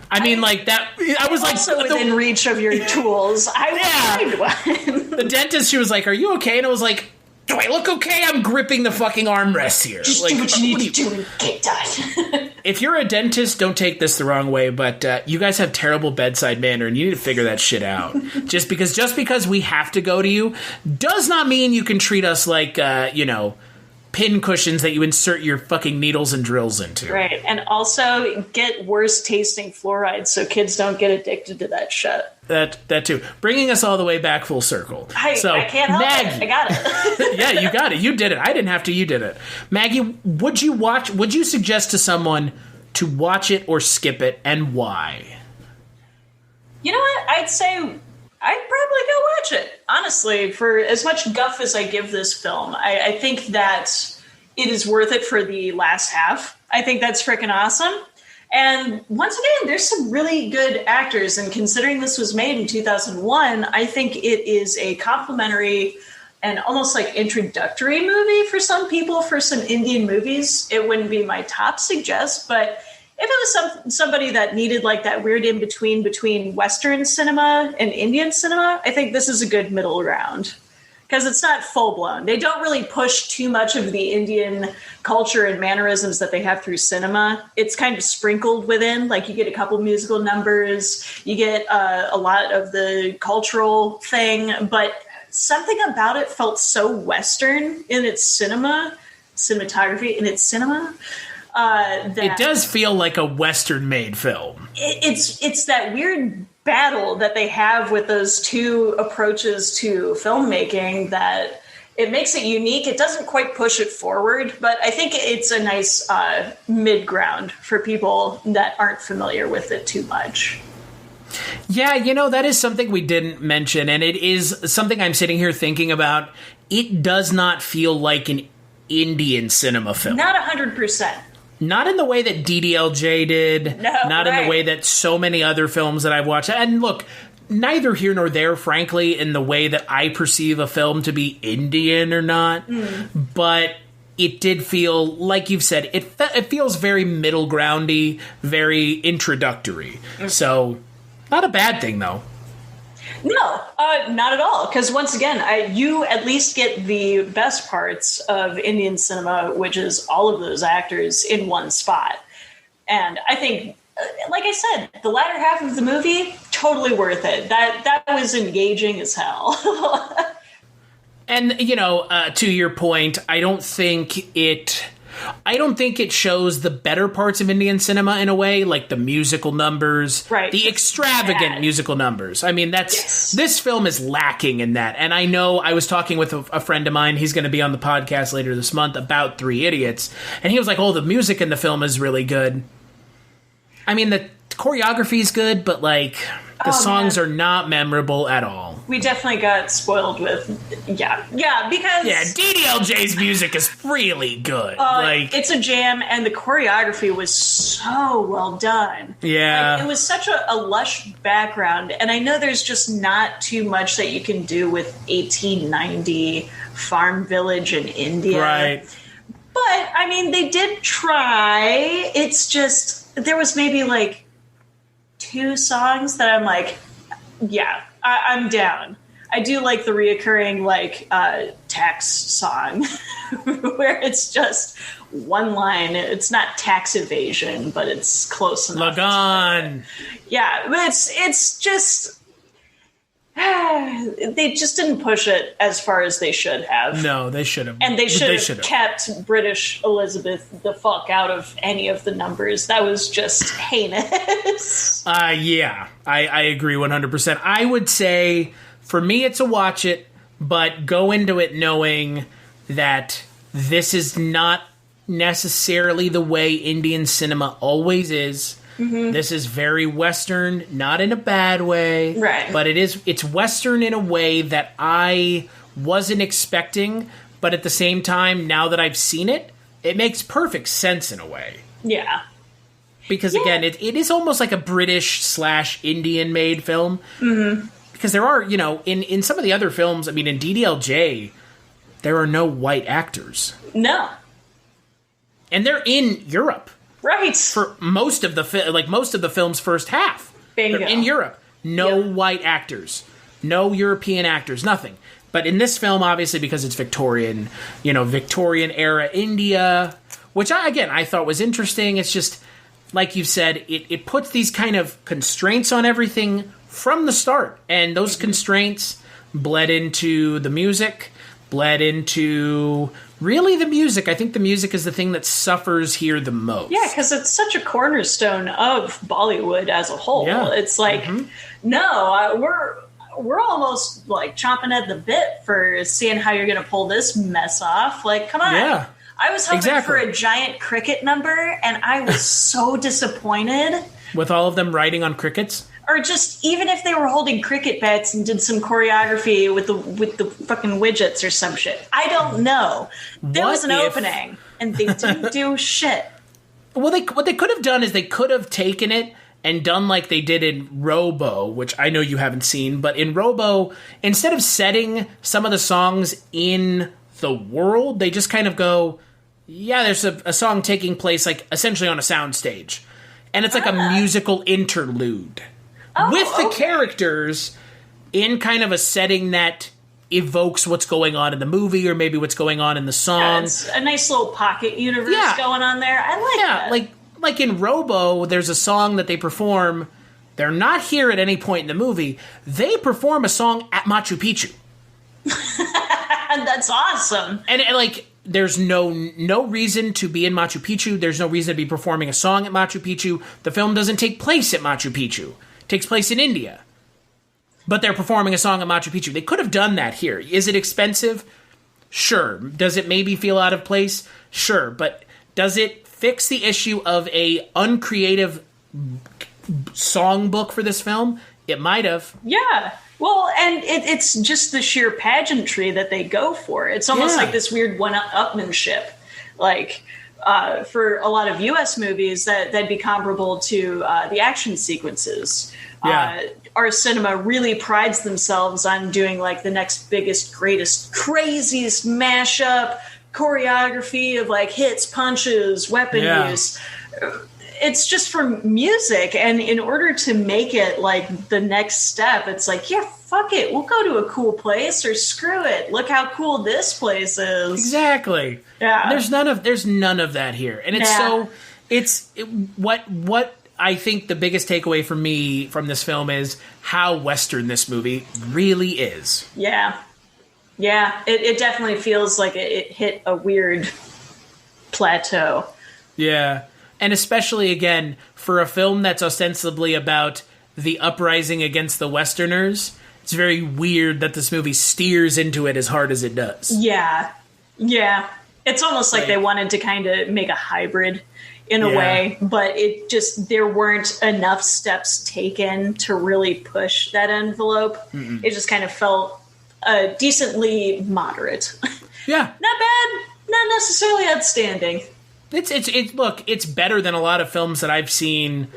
I mean, that. I was also within reach of your tools. I would find one. The dentist, she was like, "Are you okay?" And I was like, "Do I look okay?" I'm gripping the fucking armrest here. Just do what you need to do and get done. If you're a dentist, don't take this the wrong way, but you guys have terrible bedside manner, and you need to figure that shit out. just because we have to go to you does not mean you can treat us like pin cushions that you insert your fucking needles and drills into. Right. And also get worse tasting fluoride so kids don't get addicted to that shit. That too. Bringing us all the way back full circle. I can't help Maggie, it. I got it. Yeah, you got it. You did it. I didn't have to. You did it. Maggie, would you suggest to someone to watch it or skip it, and why? You know what? I'd say I'd probably go watch it. Honestly, for as much guff as I give this film, I think that it is worth it for the last half. I think that's freaking awesome. And once again, there's some really good actors. And considering this was made in 2001, I think it is a complimentary and almost introductory movie for some people. For some Indian movies, it wouldn't be my top suggest, but if it was somebody that needed that weird in between Western cinema and Indian cinema, I think this is a good middle ground because it's not full blown. They don't really push too much of the Indian culture and mannerisms that they have through cinema. It's kind of sprinkled within. You get a couple musical numbers, you get a lot of the cultural thing, but something about it felt so Western in its cinematography, in its cinema. It does feel like a Western-made film. It's that weird battle that they have with those two approaches to filmmaking that it makes it unique. It doesn't quite push it forward, but I think it's a nice mid-ground for people that aren't familiar with it too much. Yeah, that is something we didn't mention, and it is something I'm sitting here thinking about. It does not feel like an Indian cinema film. Not 100%. Not in the way that DDLJ did. No, not in the way that so many other films that I've watched. And look, neither here nor there, frankly, in the way that I perceive a film to be Indian or not. But it did feel, like you've said, it feels very middle groundy, very introductory. So, not a bad thing, though. No, not at all. Because once again, you at least get the best parts of Indian cinema, which is all of those actors in one spot. And I think, like I said, the latter half of the movie, totally worth it. That was engaging as hell. And, to your point, I don't think it shows the better parts of Indian cinema in a way, like the musical numbers, right? The extravagant musical numbers. I mean, this film is lacking in that. And I know I was talking with a friend of mine. He's going to be on the podcast later this month about Three Idiots. And he was like, the music in the film is really good. I mean, the choreography is good, but the songs are not memorable at all. We definitely got spoiled with, because... Yeah, DDLJ's music is really good. It's a jam, and the choreography was so well done. Yeah. It was such a lush background, and I know there's just not too much that you can do with 1890 farm village in India. Right. But, I mean, they did try. It's just... There was maybe 2 songs that I'm like, yeah, I'm down. I do like the reoccurring tax song where it's just one line. It's not tax evasion, but it's close enough. Lagaan. Yeah, but it's just they just didn't push it as far as they should have. No, they should have. And they should have kept British Elizabeth the fuck out of any of the numbers. That was just heinous. Yeah, I agree 100%. I would say, for me, it's a watch it, but go into it knowing that this is not necessarily the way Indian cinema always is. Mm-hmm. This is very Western, not in a bad way, right? But it's Western in a way that I wasn't expecting. But at the same time, now that I've seen it, it makes perfect sense in a way. Yeah, because again, it is almost like a British/Indian made film. Mm-hmm. Because there are, in some of the other films, I mean, in DDLJ, there are no white actors. No, and they're in Europe. Right. For most of the film's first half. Bingo. They're in Europe. No white actors. No European actors. Nothing. But in this film, obviously, because it's Victorian, Victorian era India, which I thought was interesting. It's just, like you said, it puts these kind of constraints on everything from the start. And those constraints bled into the music, bled into... Really, the music. I think the music is the thing that suffers here the most. Yeah, because it's such a cornerstone of Bollywood as a whole. Yeah. It's like, we're almost chomping at the bit for seeing how you're going to pull this mess off. Come on. Yeah. I was hoping for a giant cricket number, and I was so disappointed. With all of them riding on crickets? Or just even if they were holding cricket bats and did some choreography with the fucking widgets or some shit. I don't know. There was an opening and they didn't do shit. Well, what they could have done is they could have taken it and done like they did in Robo, which I know you haven't seen, but in Robo, instead of setting some of the songs in the world, they just kind of go, yeah, there's a song taking place essentially on a soundstage. And it's like a musical interlude. With the characters in kind of a setting that evokes what's going on in the movie or maybe what's going on in the song. Yeah, it's a nice little pocket universe going on there. I like that. Like in Robo, there's a song that they perform. They're not here at any point in the movie. They perform a song at Machu Picchu. That's awesome. And there's no reason to be in Machu Picchu. There's no reason to be performing a song at Machu Picchu. The film doesn't take place at Machu Picchu. takes place in India. But they're performing a song at Machu Picchu. They could have done that here. Is it expensive? Sure. Does it maybe feel out of place? Sure. But does it fix the issue of a uncreative songbook for this film? It might have. Yeah. Well, and it's just the sheer pageantry that they go for. It's almost like this weird one-upmanship. Like, for a lot of U.S. movies, that'd be comparable to the action sequences. Yeah. Our cinema really prides themselves on doing like the next biggest, greatest, craziest mashup choreography of like hits, punches, weapon use. It's just for music, and in order to make it like the next step, it's like, yeah, fuck it, we'll go to a cool place, or screw it, look how cool this place is. Exactly. Yeah. And there's none of that here, and it's what I think the biggest takeaway for me from this film is how Western this movie really is. Yeah. Yeah, it definitely feels like it hit a weird plateau. Yeah. And especially, again, for a film that's ostensibly about the uprising against the Westerners, it's very weird that this movie steers into it as hard as it does. Yeah. Yeah. It's almost like they wanted to kind of make a hybrid in a way, but there weren't enough steps taken to really push that envelope. Mm-mm. It just kind of felt decently moderate. Yeah. Not bad, not necessarily outstanding. It's better than a lot of films that I've seen.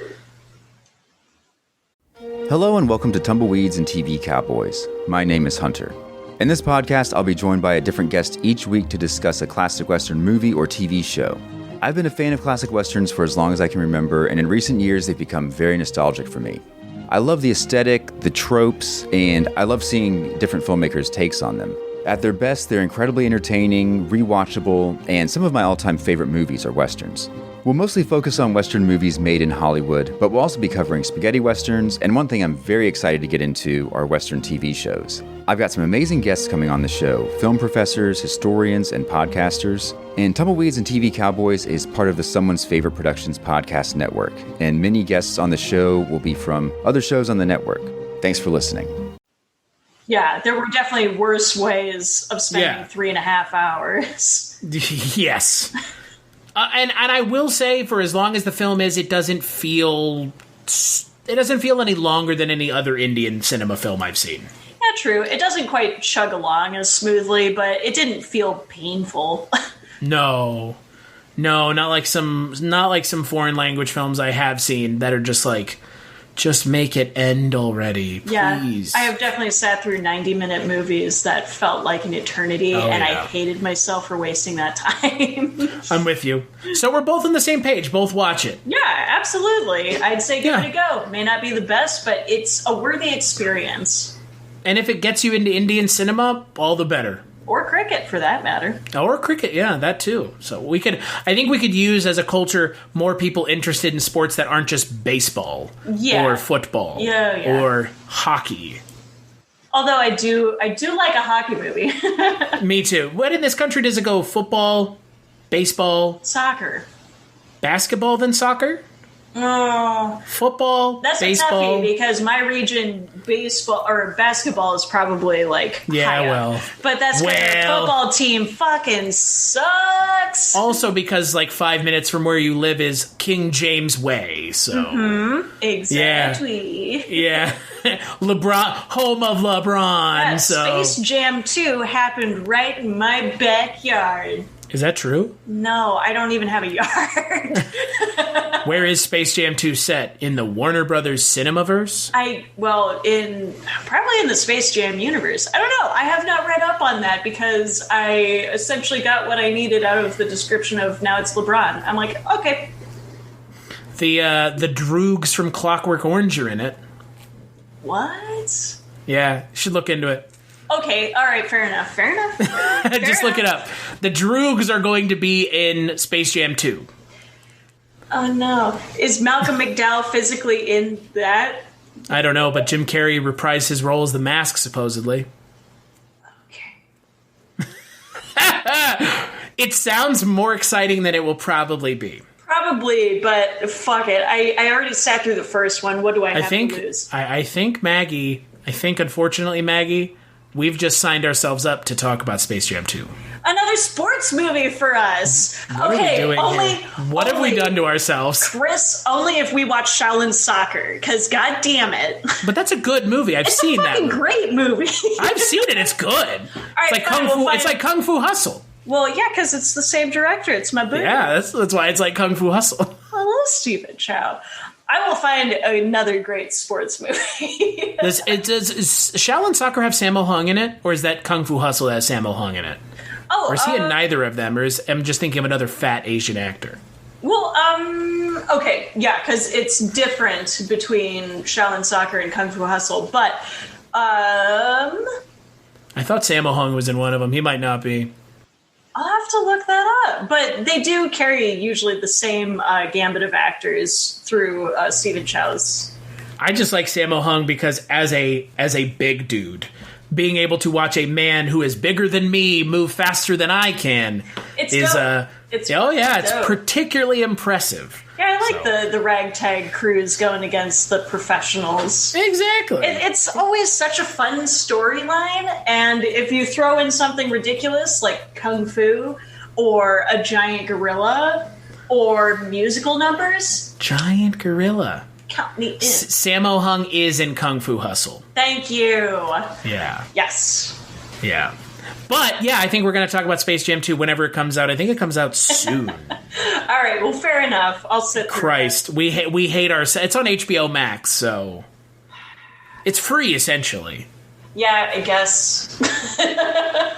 Hello and welcome to Tumbleweeds and TV Cowboys. My name is Hunter. In this podcast, I'll be joined by a different guest each week to discuss a classic Western movie or TV show. I've been a fan of classic Westerns for as long as I can remember, and in recent years, they've become very nostalgic for me. I love the aesthetic, the tropes, and I love seeing different filmmakers' takes on them. At their best, they're incredibly entertaining, rewatchable, and some of my all-time favorite movies are Westerns. We'll mostly focus on Western movies made in Hollywood, but we'll also be covering spaghetti Westerns, and one thing I'm very excited to get into are Western TV shows. I've got some amazing guests coming on the show, film professors, historians, and podcasters. And Tumbleweeds and TV Cowboys is part of the Someone's Favorite Productions podcast network, and many guests on the show will be from other shows on the network. Thanks for listening. Yeah, there were definitely worse ways of spending 3.5 hours. Yes. And I will say, for as long as the film is, it doesn't feel any longer than any other Indian cinema film I've seen. Yeah, true. It doesn't quite chug along as smoothly, but it didn't feel painful. No, not like some foreign language films I have seen that are just like, just make it end already, please. Yeah, I have definitely sat through 90-minute movies that felt like an eternity, I hated myself for wasting that time. I'm with you. So we're both on the same page. Both watch it. Yeah, absolutely. I'd say give it a go. May not be the best, but it's a worthy experience. And if it gets you into Indian cinema, all the better. Or cricket, for that matter. Or cricket, yeah, that too. So I think we could use as a culture more people interested in sports that aren't just baseball or football or hockey. Although I do like a hockey movie. Me too. What in this country does it go? Football, baseball, soccer, basketball, then soccer? Oh, football, that's baseball. A toughie because my region baseball or basketball is probably like high up. But that's because the football team fucking sucks. Also because like 5 minutes from where you live is King James Way, so exactly. Yeah. LeBron, home of LeBron. Yeah, so Space Jam 2 happened right in my backyard. Is that true? No, I don't even have a yard. Where is Space Jam 2 set? In the Warner Brothers Cinemaverse? Probably in the Space Jam universe. I don't know. I have not read up on that because I essentially got what I needed out of the description of now it's LeBron. I'm like, okay. The Droogs from Clockwork Orange are in it. What? Yeah, you should look into it. Okay, all right, fair enough. Just look it up. The Droogs are going to be in Space Jam 2. Oh, no. Is Malcolm McDowell physically in that? I don't know, but Jim Carrey reprised his role as the Mask, supposedly. Okay. It sounds more exciting than it will probably be. Probably, but fuck it. I already sat through the first one. What do I have to lose? I think, unfortunately, Maggie, we've just signed ourselves up to talk about Space Jam 2. Another sports movie for us. What are we doing here? What have we done to ourselves? Chris, only if we watch Shaolin Soccer, because god damn it. But that's a good movie. I've seen that. It's a fucking great movie. I've seen it. It's good. Right, it's like Kung Fu Hustle. Well, yeah, because it's the same director. It's my boo. Yeah, that's why it's like Kung Fu Hustle. A little stupid, Chow. I will find another great sports movie. Does Shaolin Soccer have Sammo Hung in it? Or is that Kung Fu Hustle that has Sammo Hung in it? Or is he in neither of them? Or I'm just thinking of another fat Asian actor? Well, okay, yeah, because it's different between Shaolin Soccer and Kung Fu Hustle, but, I thought Sammo Hung was in one of them. He might not be. I'll have to look that up. But they do carry usually the same gambit of actors through Stephen Chow's. I just like Sammo Hung because as a big dude, being able to watch a man who is bigger than me move faster than I can it's particularly impressive. Yeah, I like the ragtag crews going against the professionals. Exactly. It's always such a fun storyline, and if you throw in something ridiculous like kung fu or a giant gorilla or musical numbers... Giant gorilla. Count me in. Sammo Hung is in Kung Fu Hustle. Thank you. Yeah. Yes. Yeah. But, yeah, I think we're going to talk about Space Jam 2 whenever it comes out. I think it comes out soon. All right, well, fair enough. I'll sit through Christ, it. we hate our... It's on HBO Max, so... It's free, essentially. Yeah, I guess.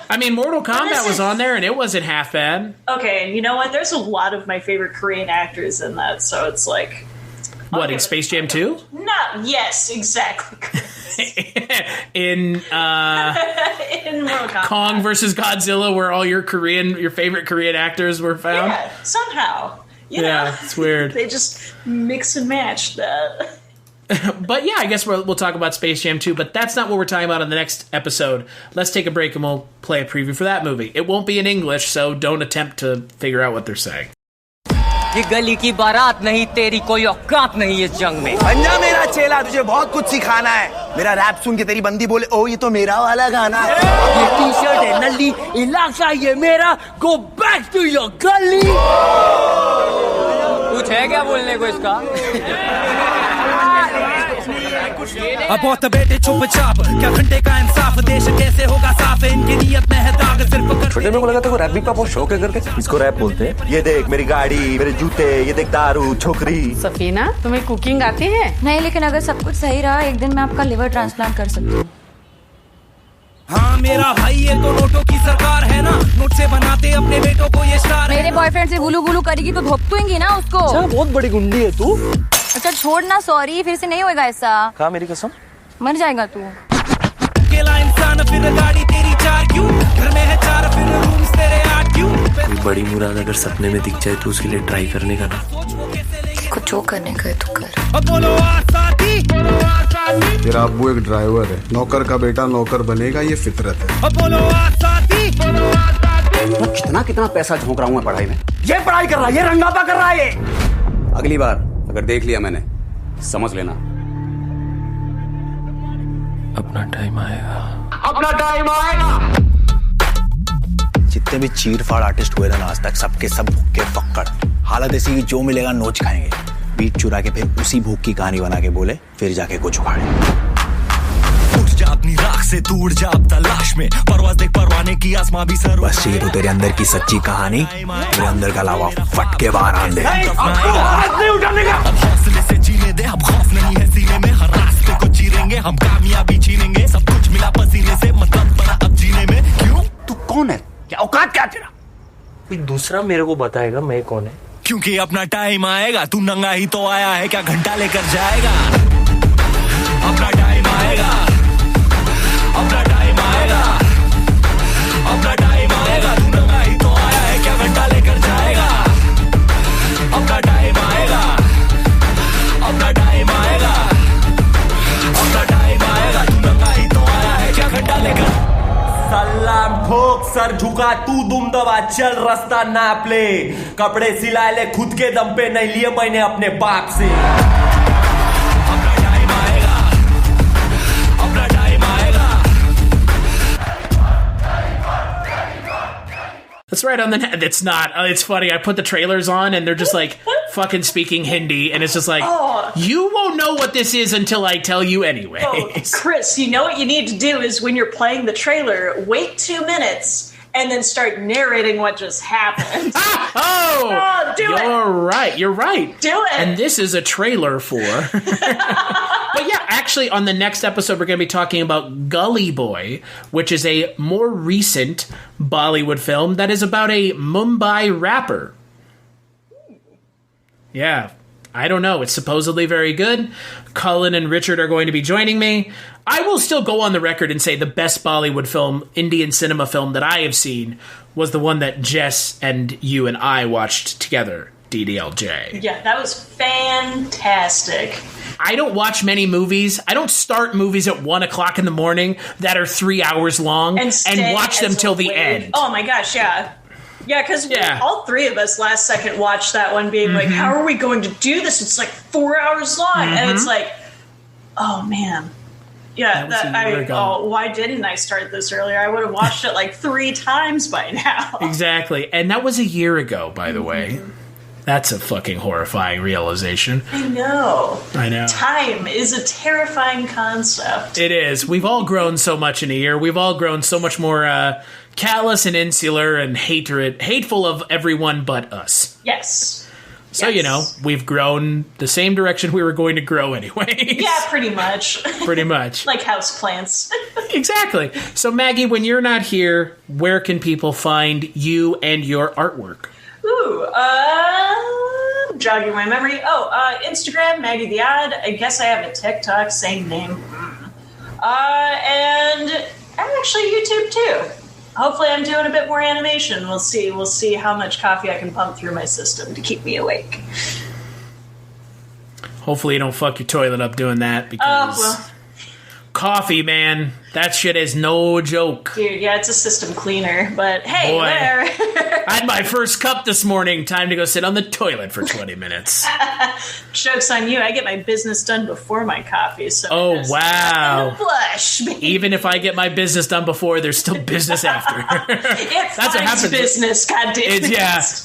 I mean, Mortal Kombat was on there, and it wasn't half bad. Okay, and you know what? There's a lot of my favorite Korean actors in that, so it's like... What, in Space Jam 2? No, yes, exactly. in Mortal Kombat. Kong versus Godzilla, where all your favorite Korean actors were found? Yeah, somehow. You know, it's weird. They just mix and match that. But yeah, I guess we'll talk about Space Jam 2, but that's not what we're talking about in the next episode. Let's take a break and we'll play a preview for that movie. It won't be in English, so don't attempt to figure out what they're saying. ये गली की बारात नहीं तेरी कोई औकात नहीं इस जंग में पंजा मेरा चेला तुझे बहुत कुछ सिखाना है मेरा रैप सुन के तेरी बंदी बोले ओ ये तो मेरा वाला गाना है ये टी-शर्ट है नल्ली इलाका ये मेरा go back to your गली कुछ है क्या बोलने को इसका अब बहुत बेटे चुपचाप क्या घंटे का इंसाफ देश कैसे होगा साफ इनकी नियत में है दाग सिर्फ छोटे मेरे को लगा था वो रैप भी का बहुत शौक है करके इसको रैप बोलते हैं ये देख मेरी गाड़ी मेरे जूते ये देख दारू छोकरी सफीना तुम्हें कुकिंग आती है नहीं लेकिन अगर सब कुछ सही रहा एक दिन मैं आपका लिवर ट्रांसप्लांट कर सकती हूँ हाँ मेरा भाई ये तो नोटों की सरकार है ना नोट से बनाते अपने बेटों को ये स्टार मेरे बॉयफ्रेंड से गुलू गुलू करेगी तो धोपतुएंगी ना उसको बहुत बड़ी गुंडी है तू अच्छा छोड़ ना सॉरी फिर से नहीं होएगा ऐसा कहा मेरी कसम मर जाएगा तू अकेला इंसान फिर गाड़ी तेरी चार क्यों घर में है चार फिर रूम्स तेरे 8 क्यों कोई बड़ी मुराद अगर सपने में दिख जाए तो उसके लिए ट्राई करने का ना कुछ जो करने का है तो कर अब बोलो आसादी तेरा अब्बू एक ड्राइवर है नौकर का बेटा नौकर बनेगा ये फितरत है अब बोलो आसादी मैं कितना पैसा झोंक रहा हूँ मैं पढ़ाई में ये पढ़ाई कर रहा है ये रंगापा कर रहा है ये अगली बार अगर देख लिया मैंने समझ लेना अपना टाइम आएगा जितने भी चीर फाड़ आर्टिस्ट हुए ना आज तक सबके सब भूखे फक्कड़ हालत ऐसी कि जो मिलेगा नोच खाएंगे बीच चुरा के फिर उसी भूख की कहानी बना के बोले फिर जाके कुछ उखाड़े उठ जा अपनी राख से तू उड़ जा अब तलाश में परवाज़ देख परवाने की आसमां भी सर बस ये तो तेरे अंदर की सच्ची कहानी तेरे अंदर का लावा फट के बाहर आन दे अब हौसले से जीने दे अब खौफ नहीं है सीने में हर रास्ते को चीरेंगे हम कामयाबी छीनेंगे सब कुछ मिला पसीने से मतलब बड़ा अब जीने में क्यों तू कौन है क्या औकात क्या तेरा कोई दूसरा मेरे को बताएगा मैं कौन है क्योंकि अपना टाइम आएगा तू नंगा ही तो आया है क्या घंटा लेकर जाएगा अपना टाइम आएगा अपना टाइम आएगा अपना टाइम आएगा तू नंगा ही तो आया है क्या घंटा लेकर जाएगा अपना टाइम आएगा अपना टाइम आएगा अपना टाइम आएगा तू नंगा ही तो आया है क्या घंटा लेकर सलाम ठोक वक्त सर झुका तू दुम दबा चल रास्ता नाप ले कपड़े सिला ले खुद के दम पे नहीं लिए मैंने अपने बाप से अपना टाइम आएगा अपना टाइम आएगा. That's right on the net. It's not. It's funny. I put the trailers on and they're just like fucking speaking Hindi, and it's just like, you won't know what this is until I tell you anyway. Oh, Chris, you know what you need to do is when you're playing the trailer, wait 2 minutes and then start narrating what just happened. Do it. You're right. Do it. And this is a trailer for... But yeah, actually, on the next episode, we're going to be talking about Gully Boy, which is a more recent Bollywood film that is about a Mumbai rapper. Yeah, I don't know. It's supposedly very good. Cullen and Richard are going to be joining me. I will still go on the record and say the best Bollywood film, Indian cinema film that I have seen was the one that Jess and you and I watched together, DDLJ. Yeah, that was fantastic. I don't watch many movies. I don't start movies at 1 o'clock in the morning that are 3 hours long and watch them till the end. Oh my gosh, yeah. Yeah, because all three of us last second watched that one being like, how are we going to do this? It's like 4 hours long. And it's like, oh man. Yeah, why didn't I start this earlier? I would have watched it like 3 times by now. Exactly. And that was a year ago, by the way. That's a fucking horrifying realization. I know. Time is a terrifying concept. It is. We've all grown so much in a year. We've all grown so much more callous and insular and hateful of everyone but us. Yes. So, you know, we've grown the same direction we were going to grow anyway. Yeah, pretty much. Pretty much. Like houseplants. Exactly. So, Maggie, when you're not here, where can people find you and your artwork? Ooh, jogging my memory. Instagram, Maggie the Odd. I guess I have a TikTok, same name. And actually YouTube too. Hopefully I'm doing a bit more animation. We'll see. We'll see how much coffee I can pump through my system to keep me awake. Hopefully you don't fuck your toilet up doing that because coffee, man, that shit is no joke. Dude, yeah, it's a system cleaner, but hey, there. I had my first cup this morning. Time to go sit on the toilet for 20 minutes. Joke's on you. I get my business done before my coffee. So wow. Flush, even if I get my business done before, there's still business after. That's what happens. Business, goddamn.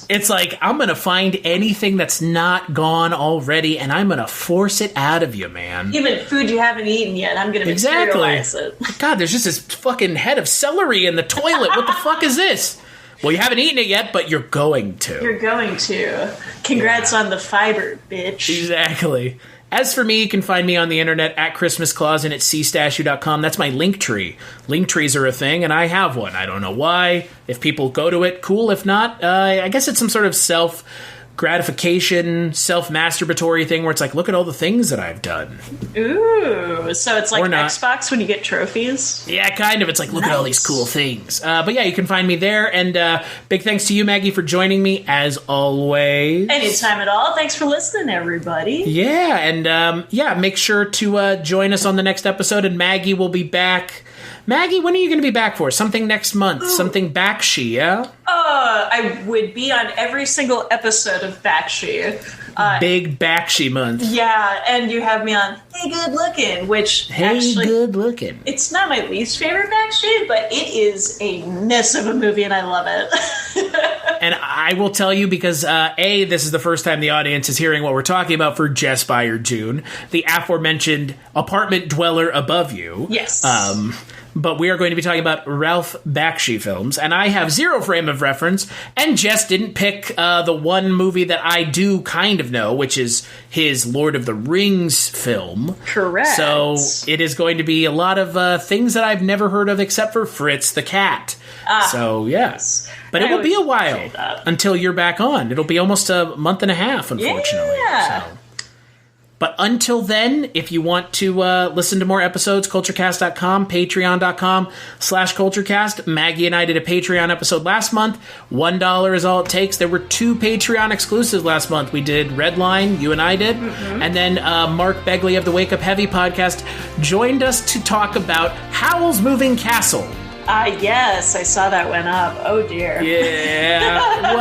It's like, I'm going to find anything that's not gone already, and I'm going to force it out of you, man. Even food you haven't eaten yet, I'm going to materialize it. God, there's just this fucking head of celery in the toilet. What the fuck is this? Well, you haven't eaten it yet, but you're going to. You're going to. Congrats on the fiber, bitch. Exactly. As for me, you can find me on the internet at Christmas Claus and at cstachiw.com. That's my link tree. Link trees are a thing, and I have one. I don't know why. If people go to it, cool. If not, I guess it's some sort of self-gratification, self-masturbatory thing where it's like, look at all the things that I've done. Ooh, so it's like Xbox when you get trophies? Yeah, kind of. It's like, look at all these cool things. But yeah, you can find me there. And big thanks to you, Maggie, for joining me, as always. Anytime at all. Thanks for listening, everybody. Yeah, and make sure to join us on the next episode, and Maggie will be back. Maggie, when are you going to be back for? Something next month. Ooh. Something Bakshi, yeah? I would be on every single episode of Bakshi. Big Bakshi month. Yeah, and you have me on Hey Good Looking, which Good Looking. It's not my least favorite Bakshi, but it is a mess of a movie, and I love it. And I will tell you because, this is the first time the audience is hearing what we're talking about for Jess Buyer June, the aforementioned apartment dweller above you. Yes. But we are going to be talking about Ralph Bakshi films, and I have zero frame of reference, and Jess didn't pick the one movie that I do kind of know, which is his Lord of the Rings film. Correct. So it is going to be a lot of things that I've never heard of except for Fritz the Cat. So, yes. But it will be a while until you're back on. It'll be almost a month and a half, unfortunately. Yeah. So. But until then, if you want to listen to more episodes, Kulturecast.com, Patreon.com/Kulturecast. Maggie and I did a Patreon episode last month. $1 is all it takes. There were 2 Patreon exclusives last month. We did Redline, you and I did. Mm-hmm. And then Mark Begley of the Wake Up Heavy podcast joined us to talk about Howl's Moving Castle. Yes, I saw that went up. Oh dear. Yeah,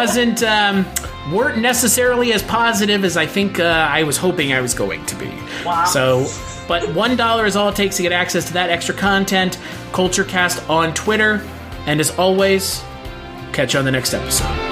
weren't necessarily as positive as I think I was hoping I was going to be. Wow. So, but $1 is all it takes to get access to that extra content. Kulturecast on Twitter, and as always, catch you on the next episode.